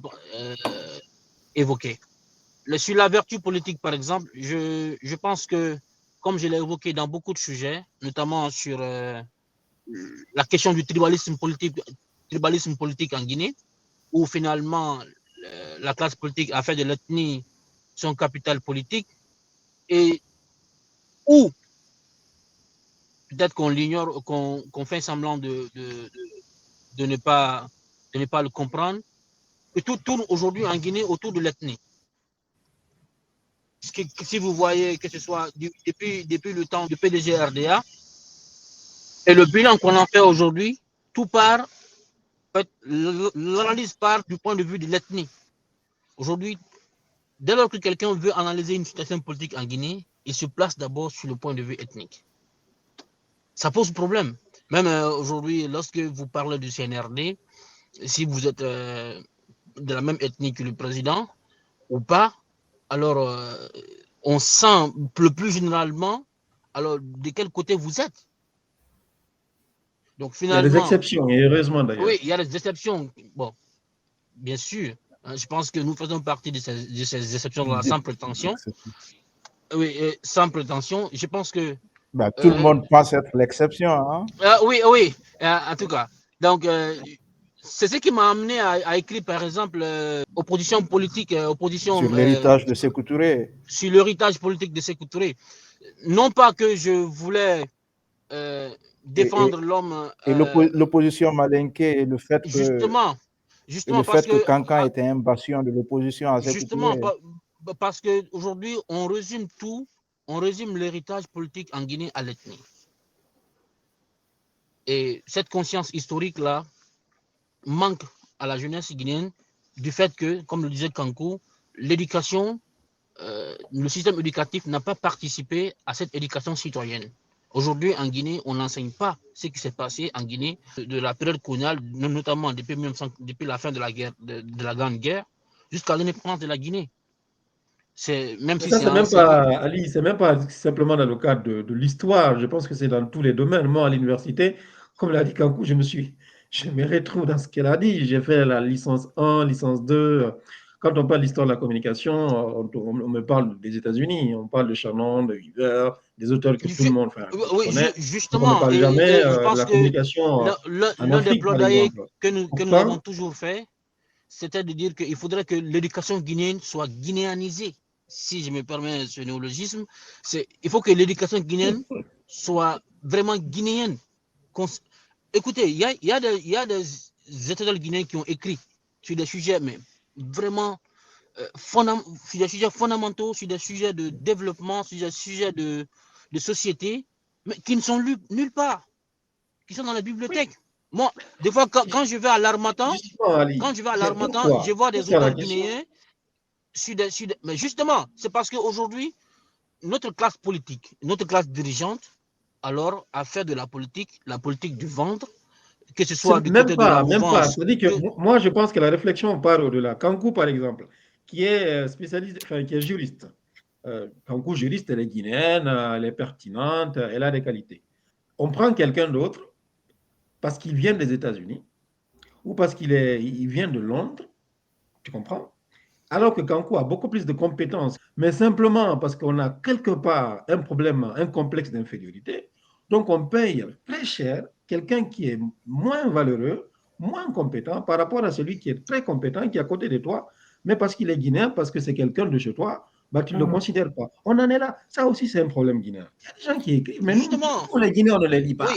évoqué. Sur la vertu politique, par exemple, je pense que, comme je l'ai évoqué dans beaucoup de sujets, notamment sur la question du tribalisme politique en Guinée, où finalement la classe politique a fait de l'ethnie son capital politique, et où peut-être qu'on l'ignore, qu'on fait semblant de ne pas le comprendre, que tout tourne aujourd'hui en Guinée autour de l'ethnie. Si vous voyez que ce soit depuis le temps du PDG RDA, et le bilan qu'on en fait aujourd'hui, tout part, l'analyse part du point de vue de l'ethnie. Aujourd'hui, dès lors que quelqu'un veut analyser une situation politique en Guinée, il se place d'abord sur le point de vue ethnique. Ça pose problème. Même aujourd'hui, lorsque vous parlez du CNRD, si vous êtes de la même ethnie que le président ou pas, alors on sent le plus généralement alors de quel côté vous êtes. Donc finalement, il y a des exceptions, et heureusement d'ailleurs. Oui, il y a des exceptions. Bon, bien sûr. Je pense que nous faisons partie de ces exceptions-là sans prétention. Oui, sans prétention. Je pense que... Bah, tout le monde pense être l'exception. Hein? Oui, en tout cas. Donc, c'est ce qui m'a amené à écrire, par exemple, opposition politique, opposition... Sur l'héritage de Sékou Touré. Sur l'héritage politique de Sékou Touré. Non pas que je voulais défendre l'homme... Et l'opposition malinquée et le fait que... Justement, parce que Kankan était un bastion de l'opposition à Sékou Touré. Justement, parce qu'aujourd'hui, on résume tout, on résume l'héritage politique en Guinée à l'ethnie. Et cette conscience historique-là manque à la jeunesse guinéenne du fait que, comme le disait Kankou, l'éducation, le système éducatif n'a pas participé à cette éducation citoyenne. Aujourd'hui, en Guinée, on n'enseigne pas ce qui s'est passé en Guinée de la période coloniale, notamment depuis la fin de la guerre, de la Grande Guerre, jusqu'à l'indépendance de la Guinée. Même si c'est même pas, Ali, c'est même pas simplement dans le cadre de l'histoire. Je pense que c'est dans tous les domaines. Moi, à l'université, comme l'a dit Kankou, je me retrouve dans ce qu'elle a dit. J'ai fait la licence 1, licence 2. Quand on parle d'histoire de la communication, on me parle des États-Unis, on parle de Shannon, de Weaver, des auteurs que tout le monde connaît. Justement, on ne parle jamais de la communication l'un des plaidoyers que nous avons toujours fait, c'était de dire qu'il faudrait que l'éducation guinéenne soit guinéanisée. Si je me permets ce néologisme, il faut que l'éducation guinéenne soit vraiment guinéenne. Écoutez, il y a des étudiants guinéens qui ont écrit sur des sujets, mais vraiment sur des sujets fondamentaux, sur des sujets de développement, sur des sujets de société, mais qui ne sont lus nulle part, qui sont dans la bibliothèque. Moi, des fois, quand je vais à l'Harmattan, je vois des auteurs guinéens mais justement, c'est parce qu'aujourd'hui, notre classe politique, notre classe dirigeante, alors, a fait de la politique du ventre, que ce soit du côté de la mouvance. Même pas. C'est-à-dire que moi, je pense que la réflexion part au-delà. Kankou, par exemple, qui est spécialiste, enfin, qui est juriste. Kankou, juriste, elle est guinéenne, elle est pertinente, elle a des qualités. On prend quelqu'un d'autre parce qu'il vient des États-Unis ou parce qu'il vient de Londres, tu comprends? Alors que Kankou a beaucoup plus de compétences, mais simplement parce qu'on a quelque part un problème, un complexe d'infériorité, donc on paye très cher quelqu'un qui est moins valeureux, moins compétent par rapport à celui qui est très compétent, qui est à côté de toi, mais parce qu'il est guinéen, parce que c'est quelqu'un de chez toi, bah, tu ne le considères pas. On en est là. Ça aussi, c'est un problème guinéen. Il y a des gens qui écrivent, mais nous, les Guinéens, on ne les lit pas.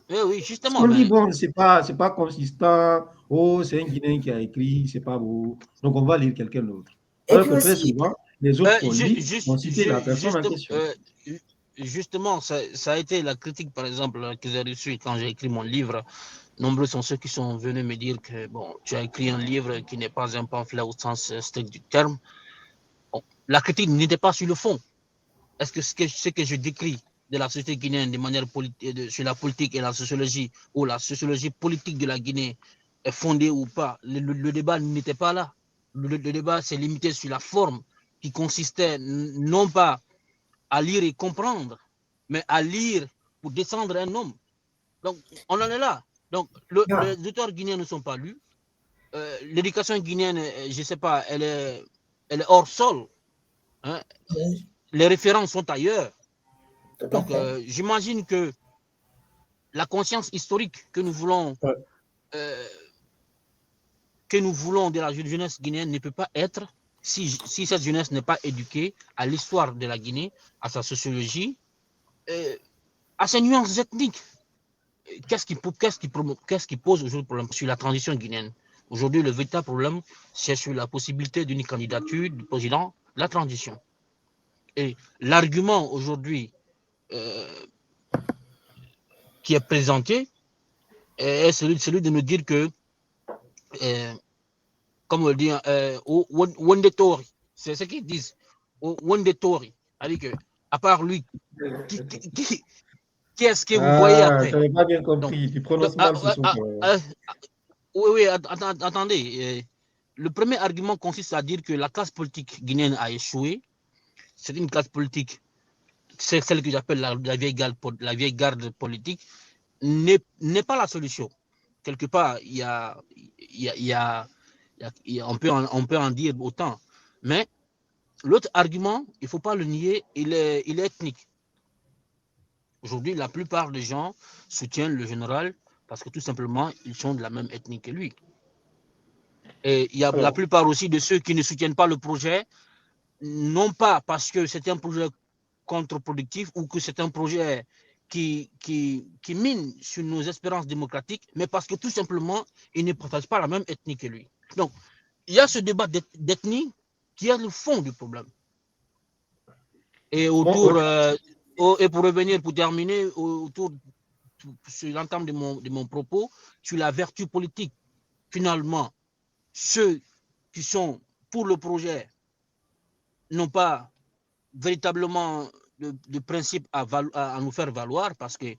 Oui, justement. On dit, bon, c'est pas consistant. Oh, c'est un Guinéen qui a écrit, c'est pas beau. Donc, on va lire quelqu'un d'autre. Alors que très souvent, les autres qu'on lit vont citer la personne en question. Justement, ça a été la critique, par exemple, que j'ai reçue quand j'ai écrit mon livre. Nombreux sont ceux qui sont venus me dire que, bon, tu as écrit un livre qui n'est pas un pamphlet au sens strict du terme. Bon, la critique n'était pas sur le fond. Est-ce que ce que je décris de la société guinéenne de manière politique, sur la politique et la sociologie, ou la sociologie politique de la Guinée est fondée ou pas, le débat n'était pas là. Le débat s'est limité sur la forme qui consistait non pas à lire et comprendre, mais à lire pour descendre un homme. Donc, on en est là. Donc, les auteurs guinéens ne sont pas lus. L'éducation guinéenne, je ne sais pas, elle est hors sol. Hein. Les références sont ailleurs. Donc, j'imagine que la conscience historique que nous voulons de la jeunesse guinéenne ne peut pas être si cette jeunesse n'est pas éduquée à l'histoire de la Guinée, à sa sociologie, à ses nuances ethniques. Qu'est-ce qui pose aujourd'hui problème sur la transition guinéenne? Aujourd'hui, le véritable problème, c'est sur la possibilité d'une candidature du président, la transition. Et l'argument aujourd'hui qui est présenté est celui de nous dire que, comme on le dit, Wendetori, c'est ce qu'ils disent, Wendetori, c'est-à-dire que, à part lui, qui est-ce que vous voyez après? Je n'avais pas bien compris, tu prononces mal ce son. Oui, attendez. Le premier argument consiste à dire que la classe politique guinéenne a échoué. C'est une classe politique, c'est celle que j'appelle la vieille garde politique, n'est pas la solution. Quelque part, on peut en dire autant. Mais l'autre argument, il ne faut pas le nier, il est ethnique. Aujourd'hui, la plupart des gens soutiennent le général parce que tout simplement, ils sont de la même ethnie que lui. Et il y a la plupart aussi de ceux qui ne soutiennent pas le projet, non pas parce que c'est un projet contre-productif ou que c'est un projet qui mine sur nos espérances démocratiques, mais parce que tout simplement, ils ne partagent pas la même ethnie que lui. Donc, il y a ce débat d'ethnie qui est le fond du problème. Et autour, et pour revenir, pour terminer, autour sur l'entame de mon propos, sur la vertu politique, finalement, ceux qui sont pour le projet n'ont pas véritablement de principe à nous faire valoir, parce que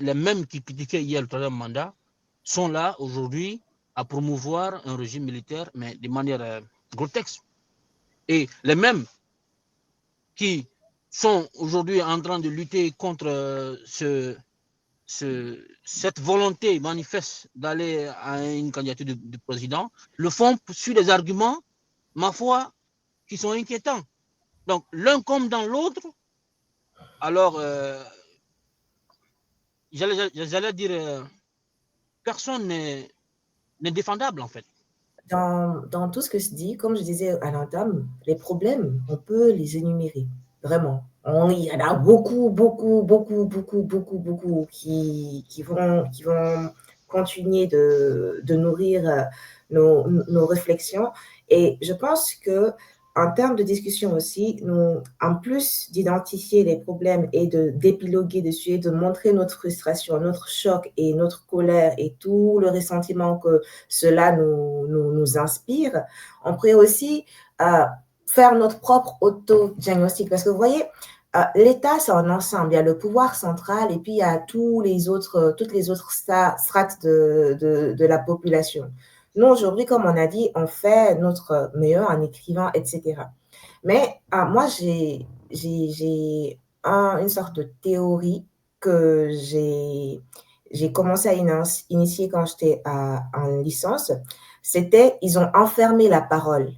les mêmes qui critiquaient hier le troisième mandat sont là aujourd'hui à promouvoir un régime militaire, mais de manière grotesque. Et les mêmes qui sont aujourd'hui en train de lutter contre cette volonté manifeste d'aller à une candidature de président, le font sur des arguments, ma foi, qui sont inquiétants. Donc, l'un comme dans l'autre, alors, j'allais dire, personne n'est défendable, en fait. Dans tout ce que se dit, comme je disais à l'entame, les problèmes, on peut les énumérer, vraiment. Il y en a beaucoup qui vont continuer de nourrir nos réflexions. Et je pense que en termes de discussion aussi, nous, en plus d'identifier les problèmes et d'épiloguer dessus et de montrer notre frustration, notre choc et notre colère et tout le ressentiment que cela nous inspire, on pourrait aussi faire notre propre auto-diagnostic. Parce que vous voyez, l'État, c'est un ensemble. Il y a le pouvoir central et puis il y a toutes les autres strates de la population. Nous, aujourd'hui, comme on a dit, on fait notre meilleur en écrivant, etc. Mais moi, j'ai une sorte de théorie que j'ai commencé à initier quand j'étais en licence. C'était, ils ont enfermé la parole.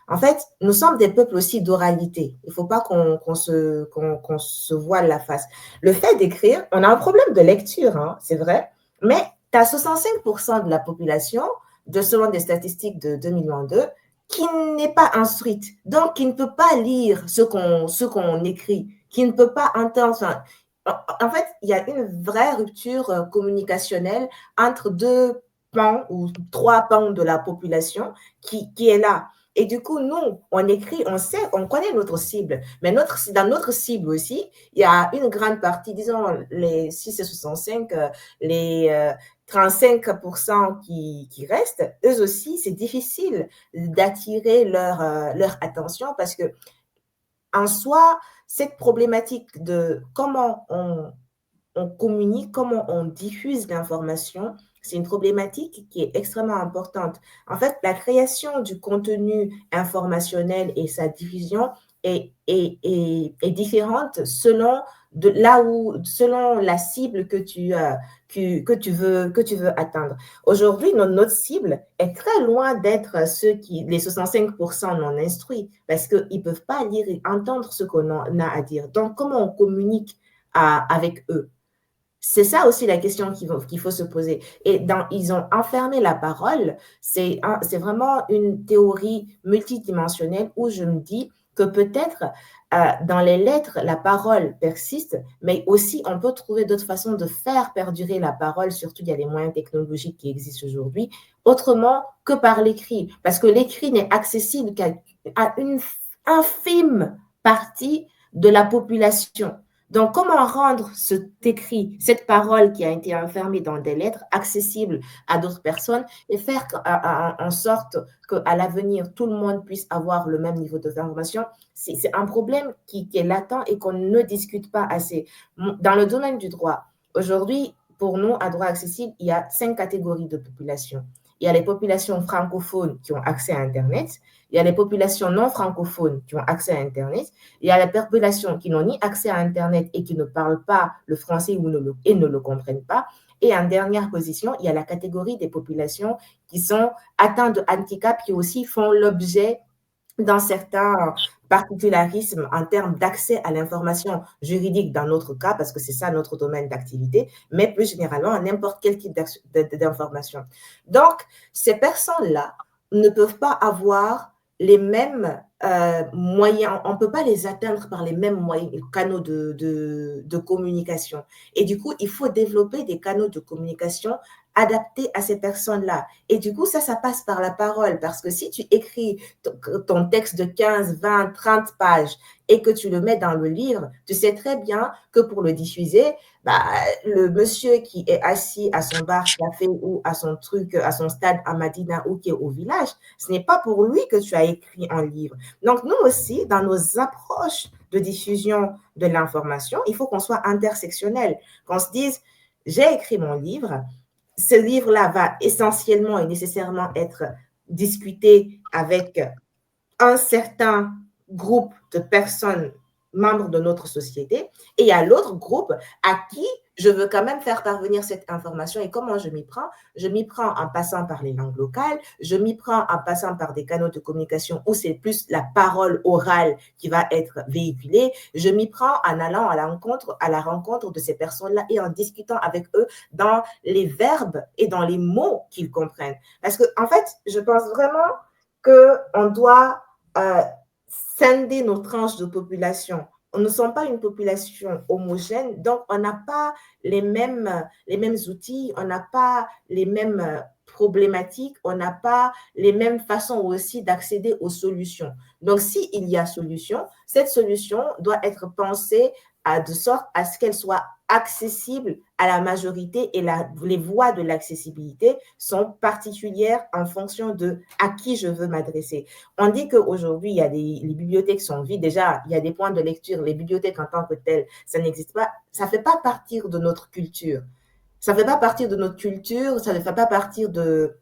En fait, nous sommes des peuples aussi d'oralité. Il ne faut pas qu'on se voile la face. Le fait d'écrire, on a un problème de lecture, hein, c'est vrai, mais tu as 65% de la population, selon des statistiques de 2022, qui n'est pas instruite, donc qui ne peut pas lire ce qu'on écrit, qui ne peut pas entendre. Enfin, en fait, il y a une vraie rupture communicationnelle entre 2 pans ou 3 pans de la population qui est là. Et du coup, nous, on écrit, on sait, on connaît notre cible, mais dans notre cible aussi, il y a une grande partie, disons les 6 et 65, les 35% qui restent, eux aussi, c'est difficile d'attirer leur attention parce que en soi, cette problématique de comment on communique, comment on diffuse l'information, c'est une problématique qui est extrêmement importante. En fait, la création du contenu informationnel et sa diffusion est différente selon la cible que tu veux atteindre. Aujourd'hui, notre cible est très loin d'être les 65% non instruits parce qu'ils ne peuvent pas lire et entendre ce qu'on a à dire. Donc, comment on communique avec eux? C'est ça aussi la question qu'il faut se poser. Et ils ont enfermé la parole. C'est vraiment une théorie multidimensionnelle où je me dis que peut-être dans les lettres, la parole persiste, mais aussi on peut trouver d'autres façons de faire perdurer la parole, surtout il y a les moyens technologiques qui existent aujourd'hui, autrement que par l'écrit. Parce que l'écrit n'est accessible qu'à une infime partie de la population. Donc, comment rendre cet écrit, cette parole qui a été enfermée dans des lettres, accessible à d'autres personnes et faire en sorte qu'à l'avenir, tout le monde puisse avoir le même niveau d'information? C'est un problème qui est latent et qu'on ne discute pas assez. Dans le domaine du droit, aujourd'hui, pour nous, à droit accessible, il y a 5 catégories de population. Il y a les populations francophones qui ont accès à Internet. Il y a les populations non francophones qui ont accès à Internet. Il y a les populations qui n'ont ni accès à Internet et qui ne parlent pas le français et ne le comprennent pas. Et en dernière position, il y a la catégorie des populations qui sont atteintes de handicap, qui aussi font l'objet d'un certain particularisme en termes d'accès à l'information juridique dans notre cas, parce que c'est ça notre domaine d'activité, mais plus généralement à n'importe quel type d'information. Donc, ces personnes-là ne peuvent pas avoir les mêmes moyens, on ne peut pas les atteindre par les mêmes moyens, canaux de communication. Et du coup, il faut développer des canaux de communication adaptés à ces personnes-là. Et du coup, ça passe par la parole, parce que si tu écris ton texte de 15, 20, 30 pages et que tu le mets dans le livre, tu sais très bien que pour le diffuser, le monsieur qui est assis à son bar café ou à son stade à Madina ou qui est au village, ce n'est pas pour lui que tu as écrit un livre. Donc, nous aussi, dans nos approches de diffusion de l'information, il faut qu'on soit intersectionnel, qu'on se dise, j'ai écrit mon livre, ce livre-là va essentiellement et nécessairement être discuté avec un certain groupe de personnes membres de notre société, et il y a l'autre groupe à qui je veux quand même faire parvenir cette information. Et comment je m'y prends? Je m'y prends en passant par les langues locales, je m'y prends en passant par des canaux de communication où c'est plus la parole orale qui va être véhiculée, je m'y prends en allant à la rencontre de ces personnes-là et en discutant avec eux dans les verbes et dans les mots qu'ils comprennent. Parce que, en fait, je pense vraiment qu'on doit scinder nos tranches de population. On ne sommes pas une population homogène, donc on n'a pas les mêmes outils, on n'a pas les mêmes problématiques, on n'a pas les mêmes façons aussi d'accéder aux solutions. Donc, s'il y a solution, cette solution doit être pensée de sorte à ce qu'elle soit accessible à la majorité, et les voies de l'accessibilité sont particulières en fonction de à qui je veux m'adresser. On dit qu'aujourd'hui, les bibliothèques sont vides. Déjà, il y a des points de lecture. Les bibliothèques en tant que telles, ça n'existe pas. Ça ne fait pas partie de notre culture. Ça ne fait pas partie de notre culture, ça ne fait pas partie de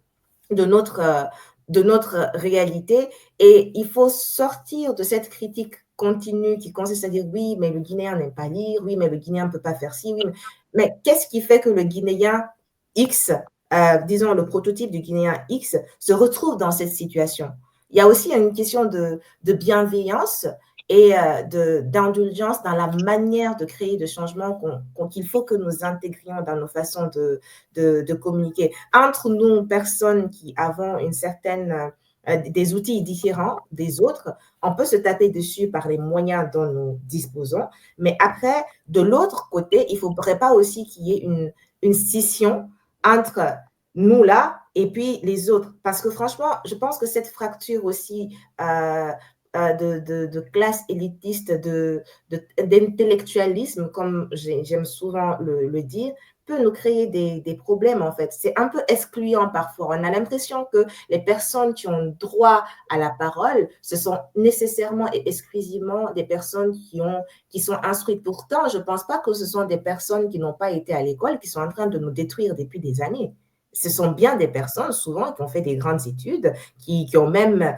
notre réalité. Et il faut sortir de cette critique continue qui consiste à dire oui, mais le Guinéen n'aime pas lire, oui, mais le Guinéen ne peut pas faire ci, oui, mais qu'est-ce qui fait que le Guinéen X, disons le prototype du Guinéen X, se retrouve dans cette situation? Il y a aussi une question de bienveillance et d'indulgence dans la manière de créer de changements qu'il faut que nous intégrions dans nos façons de communiquer. Entre nous, personnes qui avons une certaine des outils différents des autres, on peut se taper dessus par les moyens dont nous disposons, mais après, de l'autre côté, il ne faudrait pas aussi qu'il y ait une scission entre nous là et puis les autres, parce que franchement, je pense que cette fracture aussi de classe élitiste, d'intellectualisme, comme j'aime souvent le dire, peut nous créer des problèmes en fait. C'est un peu excluant parfois. On a l'impression que les personnes qui ont droit à la parole, ce sont nécessairement et exclusivement des personnes qui sont instruites. Pourtant, je ne pense pas que ce sont des personnes qui n'ont pas été à l'école qui sont en train de nous détruire depuis des années. Ce sont bien des personnes, souvent, qui ont fait des grandes études, qui ont même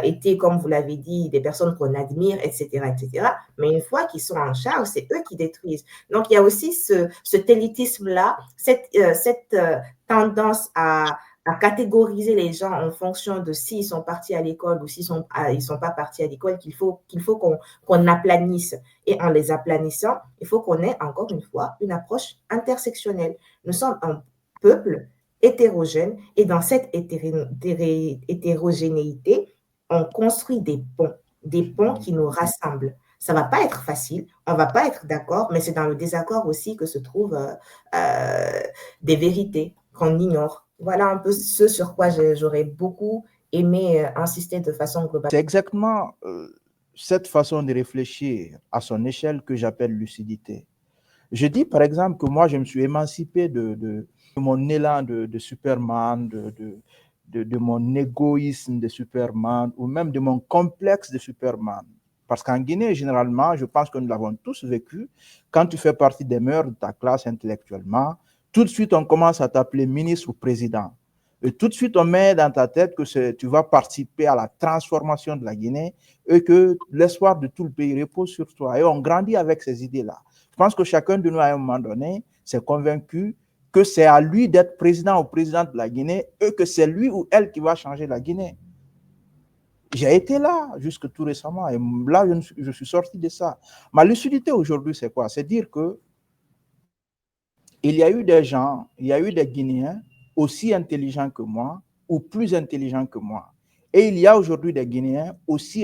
été, comme vous l'avez dit, des personnes qu'on admire, etc., etc. Mais une fois qu'ils sont en charge, c'est eux qui détruisent. Donc, il y a aussi cet élitisme-là, cette tendance à à catégoriser les gens en fonction de s'ils sont partis à l'école ou s'ils sont, ils sont pas partis à l'école, qu'il faut qu'on aplanisse. Et en les aplanissant, il faut qu'on ait, encore une fois, une approche intersectionnelle. Nous sommes un peuple hétérogène et dans cette hétérogénéité, on construit des ponts qui nous rassemblent. Ça va pas être facile, on va pas être d'accord, mais c'est dans le désaccord aussi que se trouvent des vérités qu'on ignore. Voilà un peu ce sur quoi j'aurais beaucoup aimé insister de façon globale. C'est exactement cette façon de réfléchir à son échelle que j'appelle lucidité. Je dis par exemple que moi, je me suis émancipé de mon élan de Superman, de mon égoïsme de Superman, ou même de mon complexe de Superman. Parce qu'en Guinée, généralement, je pense que nous l'avons tous vécu, quand tu fais partie des meilleurs de ta classe intellectuellement, tout de suite, on commence à t'appeler ministre ou président. Et tout de suite, on met dans ta tête que tu vas participer à la transformation de la Guinée et que l'espoir de tout le pays repose sur toi. Et on grandit avec ces idées-là. Je pense que chacun de nous, à un moment donné, s'est convaincu que c'est à lui d'être président ou présidente de la Guinée et que c'est lui ou elle qui va changer la Guinée. J'ai été là jusque tout récemment et là, je suis sorti de ça. Ma lucidité aujourd'hui, c'est quoi? C'est dire que il y a eu des gens, il y a eu des Guinéens aussi intelligents que moi ou plus intelligents que moi. Et il y a aujourd'hui des Guinéens aussi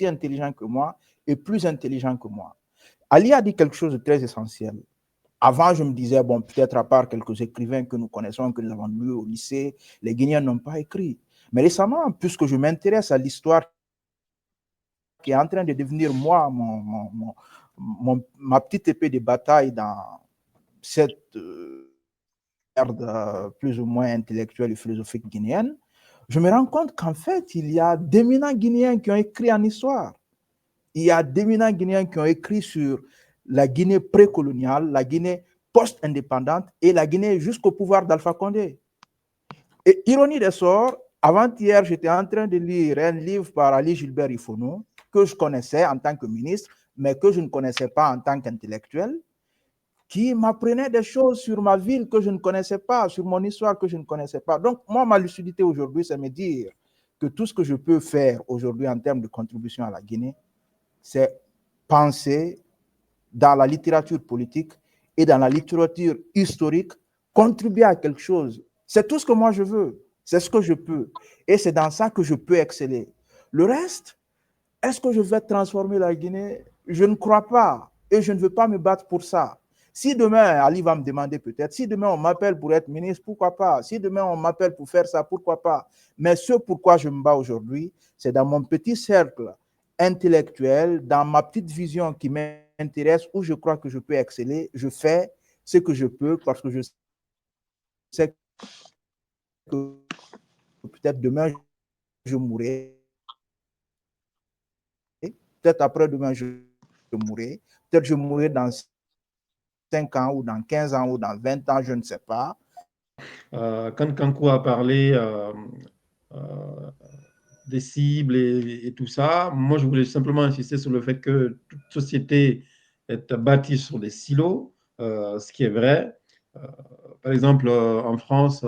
intelligents que moi et plus intelligents que moi. Ali a dit quelque chose de très essentiel. Avant, je me disais, bon, peut-être à part quelques écrivains que nous connaissons, que nous avons lus au lycée, les Guinéens n'ont pas écrit. Mais récemment, puisque je m'intéresse à l'histoire qui est en train de devenir, moi, ma petite épée de bataille dans cette ère plus ou moins intellectuelle et philosophique guinéenne, je me rends compte qu'en fait, il y a d'éminents Guinéens qui ont écrit en histoire. Il y a d'éminents Guinéens qui ont écrit sur la Guinée précoloniale, la Guinée post-indépendante et la Guinée jusqu'au pouvoir d'Alpha Condé. Et ironie des sorts, avant-hier, j'étais en train de lire un livre par Ali Gilbert Ifono, que je connaissais en tant que ministre, mais que je ne connaissais pas en tant qu'intellectuel, qui m'apprenait des choses sur ma ville que je ne connaissais pas, sur mon histoire que je ne connaissais pas. Donc, moi, ma lucidité aujourd'hui, c'est me dire que tout ce que je peux faire aujourd'hui en termes de contribution à la Guinée, c'est penser dans la littérature politique et dans la littérature historique, contribuer à quelque chose. C'est tout ce que moi je veux, c'est ce que je peux. Et c'est dans ça que je peux exceller. Le reste, est-ce que je vais transformer la Guinée? Je ne crois pas et je ne veux pas me battre pour ça. Si demain, Ali va me demander peut-être, si demain on m'appelle pour être ministre, pourquoi pas? Si demain on m'appelle pour faire ça, pourquoi pas? Mais ce pourquoi je me bats aujourd'hui, c'est dans mon petit cercle intellectuel, dans ma petite vision qui m'intéresse, où je crois que je peux exceller, je fais ce que je peux parce que je sais que peut-être demain je mourrai, peut-être après-demain je mourrai, peut-être je mourrai dans 5 ans ou dans 15 ans ou dans 20 ans, je ne sais pas. Quand Kankou a parlé des cibles et tout ça, moi je voulais simplement insister sur le fait que toute société est bâtie sur des silos, ce qui est vrai. Par exemple, en France,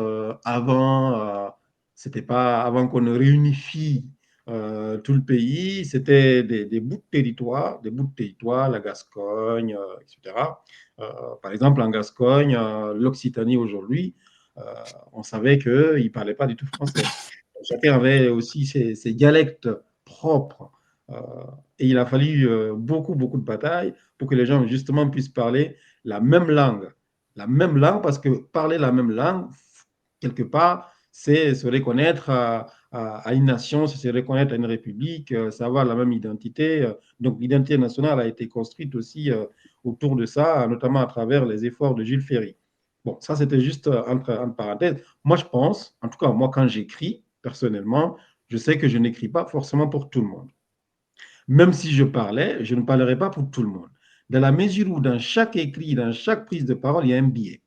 c'était pas avant qu'on ne réunifie tout le pays, c'était des bouts de territoire, la Gascogne, etc. Par exemple, en Gascogne, l'Occitanie aujourd'hui, on savait qu'ils ne parlaient pas du tout français. Chacun avait aussi ses dialectes propres. Et il a fallu beaucoup de batailles pour que les gens justement puissent parler la même langue. La même langue, parce que parler la même langue, quelque part, c'est se reconnaître à une nation, c'est se reconnaître à une république, c'est avoir la même identité. Donc l'identité nationale a été construite aussi autour de ça, notamment à travers les efforts de Jules Ferry. Bon, ça c'était juste entre parenthèses. Moi je pense, en tout cas moi quand j'écris, personnellement, je sais que je n'écris pas forcément pour tout le monde. Même si je parlais, je ne parlerai pas pour tout le monde. Dans la mesure où dans chaque écrit, dans chaque prise de parole, il y a un biais.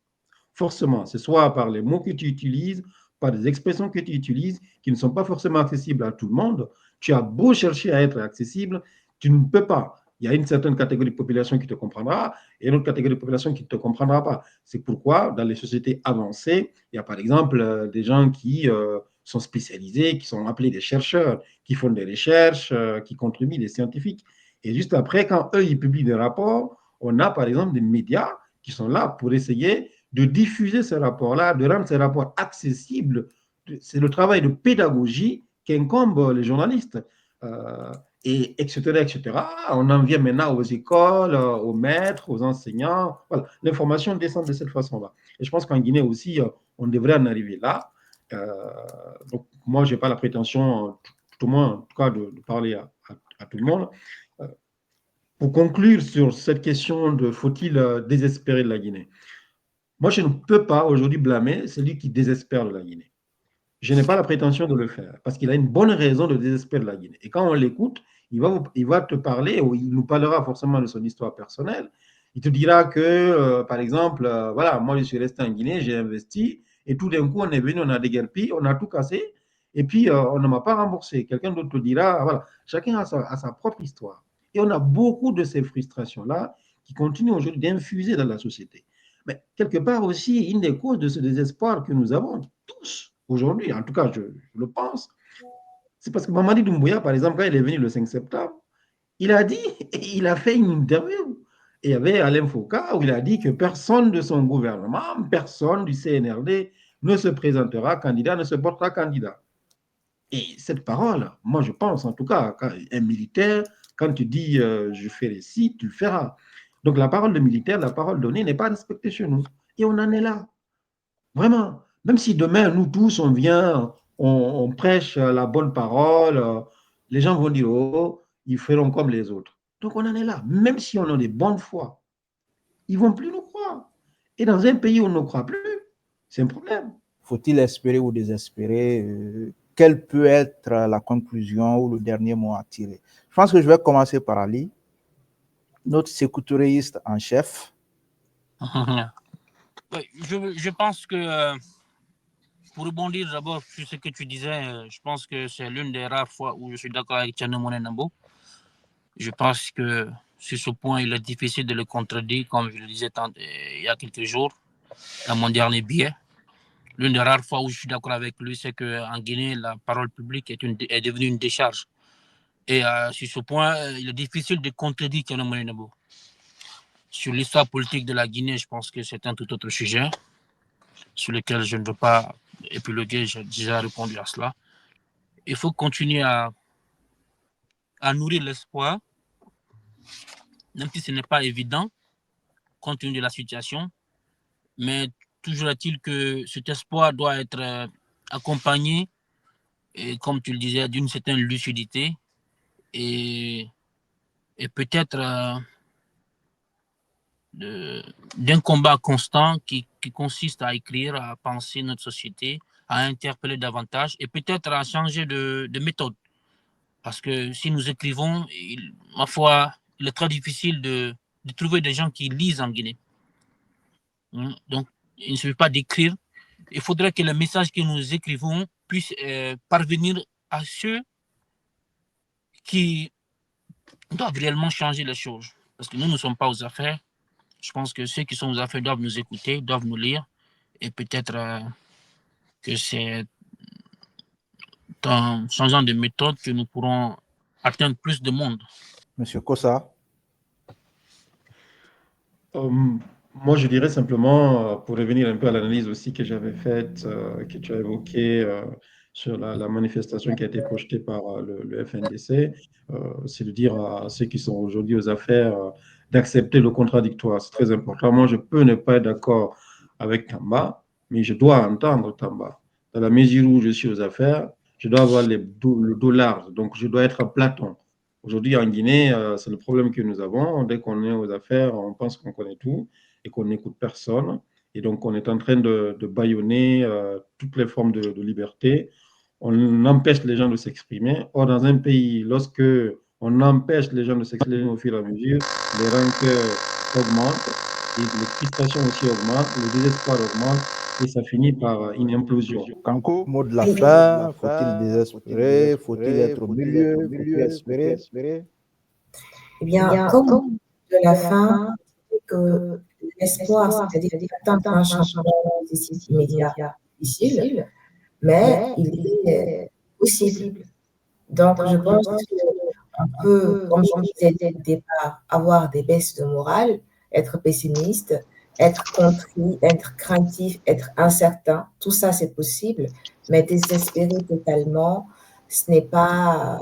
Forcément, c'est soit par les mots que tu utilises, par des expressions que tu utilises qui ne sont pas forcément accessibles à tout le monde. Tu as beau chercher à être accessible, tu ne peux pas. Il y a une certaine catégorie de population qui te comprendra et une autre catégorie de population qui ne te comprendra pas. C'est pourquoi, dans les sociétés avancées, il y a par exemple des gens qui sont spécialisés, qui sont appelés des chercheurs, qui font des recherches, qui contribuent, des scientifiques. Et juste après, quand eux, ils publient des rapports, on a par exemple des médias qui sont là pour essayer de diffuser ces rapports-là, de rendre ces rapports accessibles. C'est le travail de pédagogie qu'incombe les journalistes. Et etc., etc. On en vient maintenant aux écoles, aux maîtres, aux enseignants. Voilà, l'information descend de cette façon-là. Et je pense qu'en Guinée aussi, on devrait en arriver là. Donc, moi, je n'ai pas la prétention, tout au moins, en tout cas, de parler à tout le monde. Pour conclure sur cette question de faut-il désespérer de la Guinée, moi, je ne peux pas aujourd'hui blâmer celui qui désespère de la Guinée. Je n'ai pas la prétention de le faire parce qu'il a une bonne raison de désespérer de la Guinée. Et quand on l'écoute, il va te parler, ou il nous parlera forcément de son histoire personnelle. Il te dira que, par exemple, voilà, moi je suis resté en Guinée, j'ai investi, et tout d'un coup on est venu, on a déguerpi, on a tout cassé, et puis on ne m'a pas remboursé. Quelqu'un d'autre te dira, voilà, chacun a sa propre histoire. Et on a beaucoup de ces frustrations-là qui continuent aujourd'hui d'infuser dans la société. Mais quelque part aussi, une des causes de ce désespoir que nous avons tous aujourd'hui, en tout cas je le pense, c'est parce que Mamadi Doumbouya, par exemple, quand il est venu le 5 septembre, il a dit, il a fait une interview, et il y avait Alain Foucault où il a dit que personne de son gouvernement, personne du CNRD ne se présentera candidat, ne se portera candidat. Et cette parole, moi je pense en tout cas, quand un militaire, quand tu dis je fais récit, tu le feras. Donc la parole de militaire, la parole donnée n'est pas respectée chez nous. Et on en est là. Vraiment. Même si demain, nous tous, on vient, on prêche la bonne parole, les gens vont dire, oh, ils feront comme les autres. Donc on en est là. Même si on a des bonnes foi, ils ne vont plus nous croire. Et dans un pays où on ne croit plus, c'est un problème. Faut-il espérer ou désespérer quelle peut être la conclusion ou le dernier mot à tirer? Je pense que je vais commencer par Ali, notre sécuritaire en chef. Je pense que, pour rebondir d'abord sur ce que tu disais, je pense que c'est l'une des rares fois où je suis d'accord avec Tchano Monenambo. Je pense que sur ce point, il est difficile de le contredire, comme je le disais il y a quelques jours, dans mon dernier billet. L'une des rares fois où je suis d'accord avec lui, c'est qu'en Guinée, la parole publique est devenue une décharge. Et sur ce point, il est difficile de contredire Tchano Monenambo. Sur l'histoire politique de la Guinée, je pense que c'est un tout autre sujet sur lequel je ne veux pas épiloguer, j'ai déjà répondu à cela. Il faut continuer à nourrir l'espoir, même si ce n'est pas évident, compte tenu de la situation, mais toujours est-il que cet espoir doit être accompagné, et comme tu le disais, d'une certaine lucidité et peut-être d'un combat constant qui consiste à écrire, à penser notre société, à interpeller davantage et peut-être à changer de méthode. Parce que si nous écrivons, ma foi, il est très difficile de trouver des gens qui lisent en Guinée. Donc, il ne suffit pas d'écrire. Il faudrait que les messages que nous écrivons puissent parvenir à ceux qui doivent réellement changer les choses. Parce que nous ne sommes pas aux affaires. Je pense que ceux qui sont aux affaires doivent nous écouter, doivent nous lire. Et peut-être que c'est en changeant de méthode que nous pourrons atteindre plus de monde. Monsieur Kossa. Moi, je dirais simplement, pour revenir un peu à l'analyse aussi que j'avais faite, que tu as évoquée sur la manifestation qui a été projetée par le FNDC, c'est de dire à ceux qui sont aujourd'hui aux affaires d'accepter le contradictoire. C'est très important. Moi, je peux ne pas être d'accord avec Tamba, mais je dois entendre Tamba. Dans la mesure où je suis aux affaires, je dois avoir le dos large, donc je dois être Platon. Aujourd'hui, en Guinée, c'est le problème que nous avons. Dès qu'on est aux affaires, on pense qu'on connaît tout et qu'on n'écoute personne. Et donc, on est en train de bâillonner toutes les formes de liberté. On empêche les gens de s'exprimer. Or, dans un pays, lorsque on empêche les gens de s'exprimer au fur et à mesure, les rancœurs augmentent, et les frustrations aussi augmentent, le désespoir augmente, et ça finit par une implosion. Kanko, mot de la fin, faut-il désespérer? Faut-il être au milieu? Faut-il espérer? Eh bien, comme de la fin, que l'espoir, c'est-à-dire atteindre un changement nécessite immédiat, difficile, mais il est possible. Donc, je pense qu'on peut, comme je disais dès le départ, avoir des baisses de morale, être pessimiste, être contrit, être craintif, être incertain. Tout ça, c'est possible, mais désespérer totalement, ce n'est pas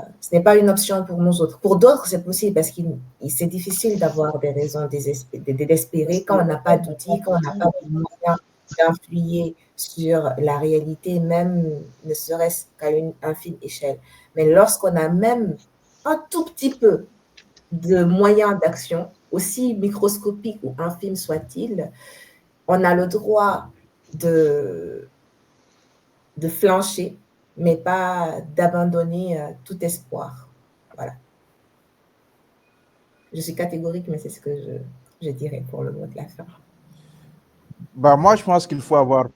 une option pour nous autres. Pour d'autres, c'est possible parce que c'est difficile d'avoir des raisons d'espérer quand on n'a pas d'outils, quand on n'a pas de moyens d'influer sur la réalité, même ne serait-ce qu'à une infime échelle. Mais lorsqu'on a même un tout petit peu de moyens d'action, aussi microscopiques ou infimes soient-ils, on a le droit de flancher, mais pas d'abandonner tout espoir. Voilà. Je suis catégorique, mais c'est ce que je dirais pour le mot de la fin. Bah, moi, je pense qu'il faut avoir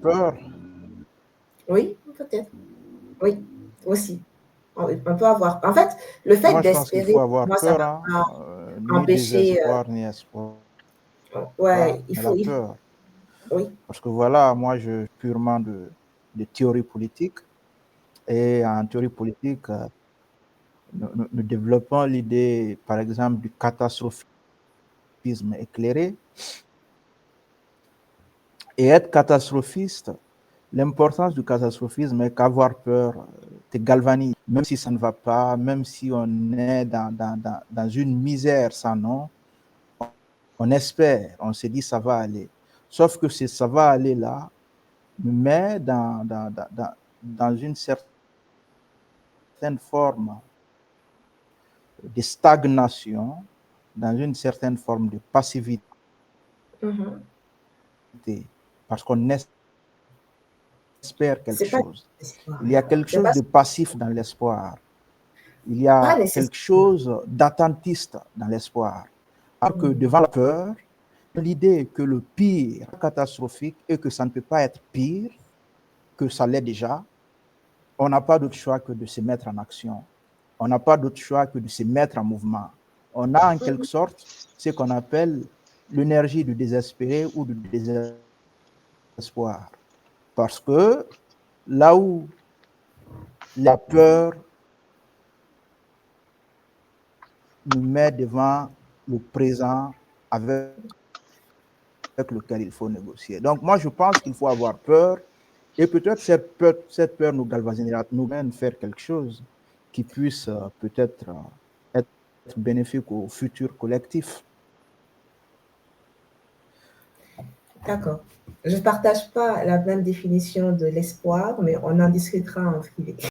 peur. Oui, peut-être. Oui, aussi. On peut avoir. En fait, le fait Moi, je pense qu'il d'espérer, faut avoir moi, ça ne peur, va pas ni empêcher. désespoir, ni espoir. Ouais, il Mais faut. la peur. Oui. Parce que voilà, moi, je suis purement de théorie politique. Et en théorie politique, nous développons l'idée, par exemple, du catastrophisme éclairé. Et être catastrophiste, l'importance du catastrophisme est qu'avoir peur te galvanise, même si ça ne va pas, même si on est dans une misère sans nom, on espère, on se dit ça va aller. Sauf que ça va aller là, nous met dans une certaine forme de stagnation, dans une certaine forme de passivité, parce qu'on espère quelque chose. Il y a quelque chose de passif dans l'espoir. Il y a quelque chose d'attentiste dans l'espoir. Alors que devant la peur, l'idée que le pire catastrophique et que ça ne peut pas être pire, que ça l'est déjà, on n'a pas d'autre choix que de se mettre en action. On n'a pas d'autre choix que de se mettre en mouvement. On a en quelque sorte ce qu'on appelle l'énergie du désespéré ou du désespoir. Parce que là où la peur nous met devant le présent avec lequel il faut négocier. Donc moi, je pense qu'il faut avoir peur et peut-être cette peur nous galvanisera, nous mène faire quelque chose qui puisse peut-être être bénéfique au futur collectif. D'accord. Je ne partage pas la même définition de l'espoir, mais on en discutera en privé.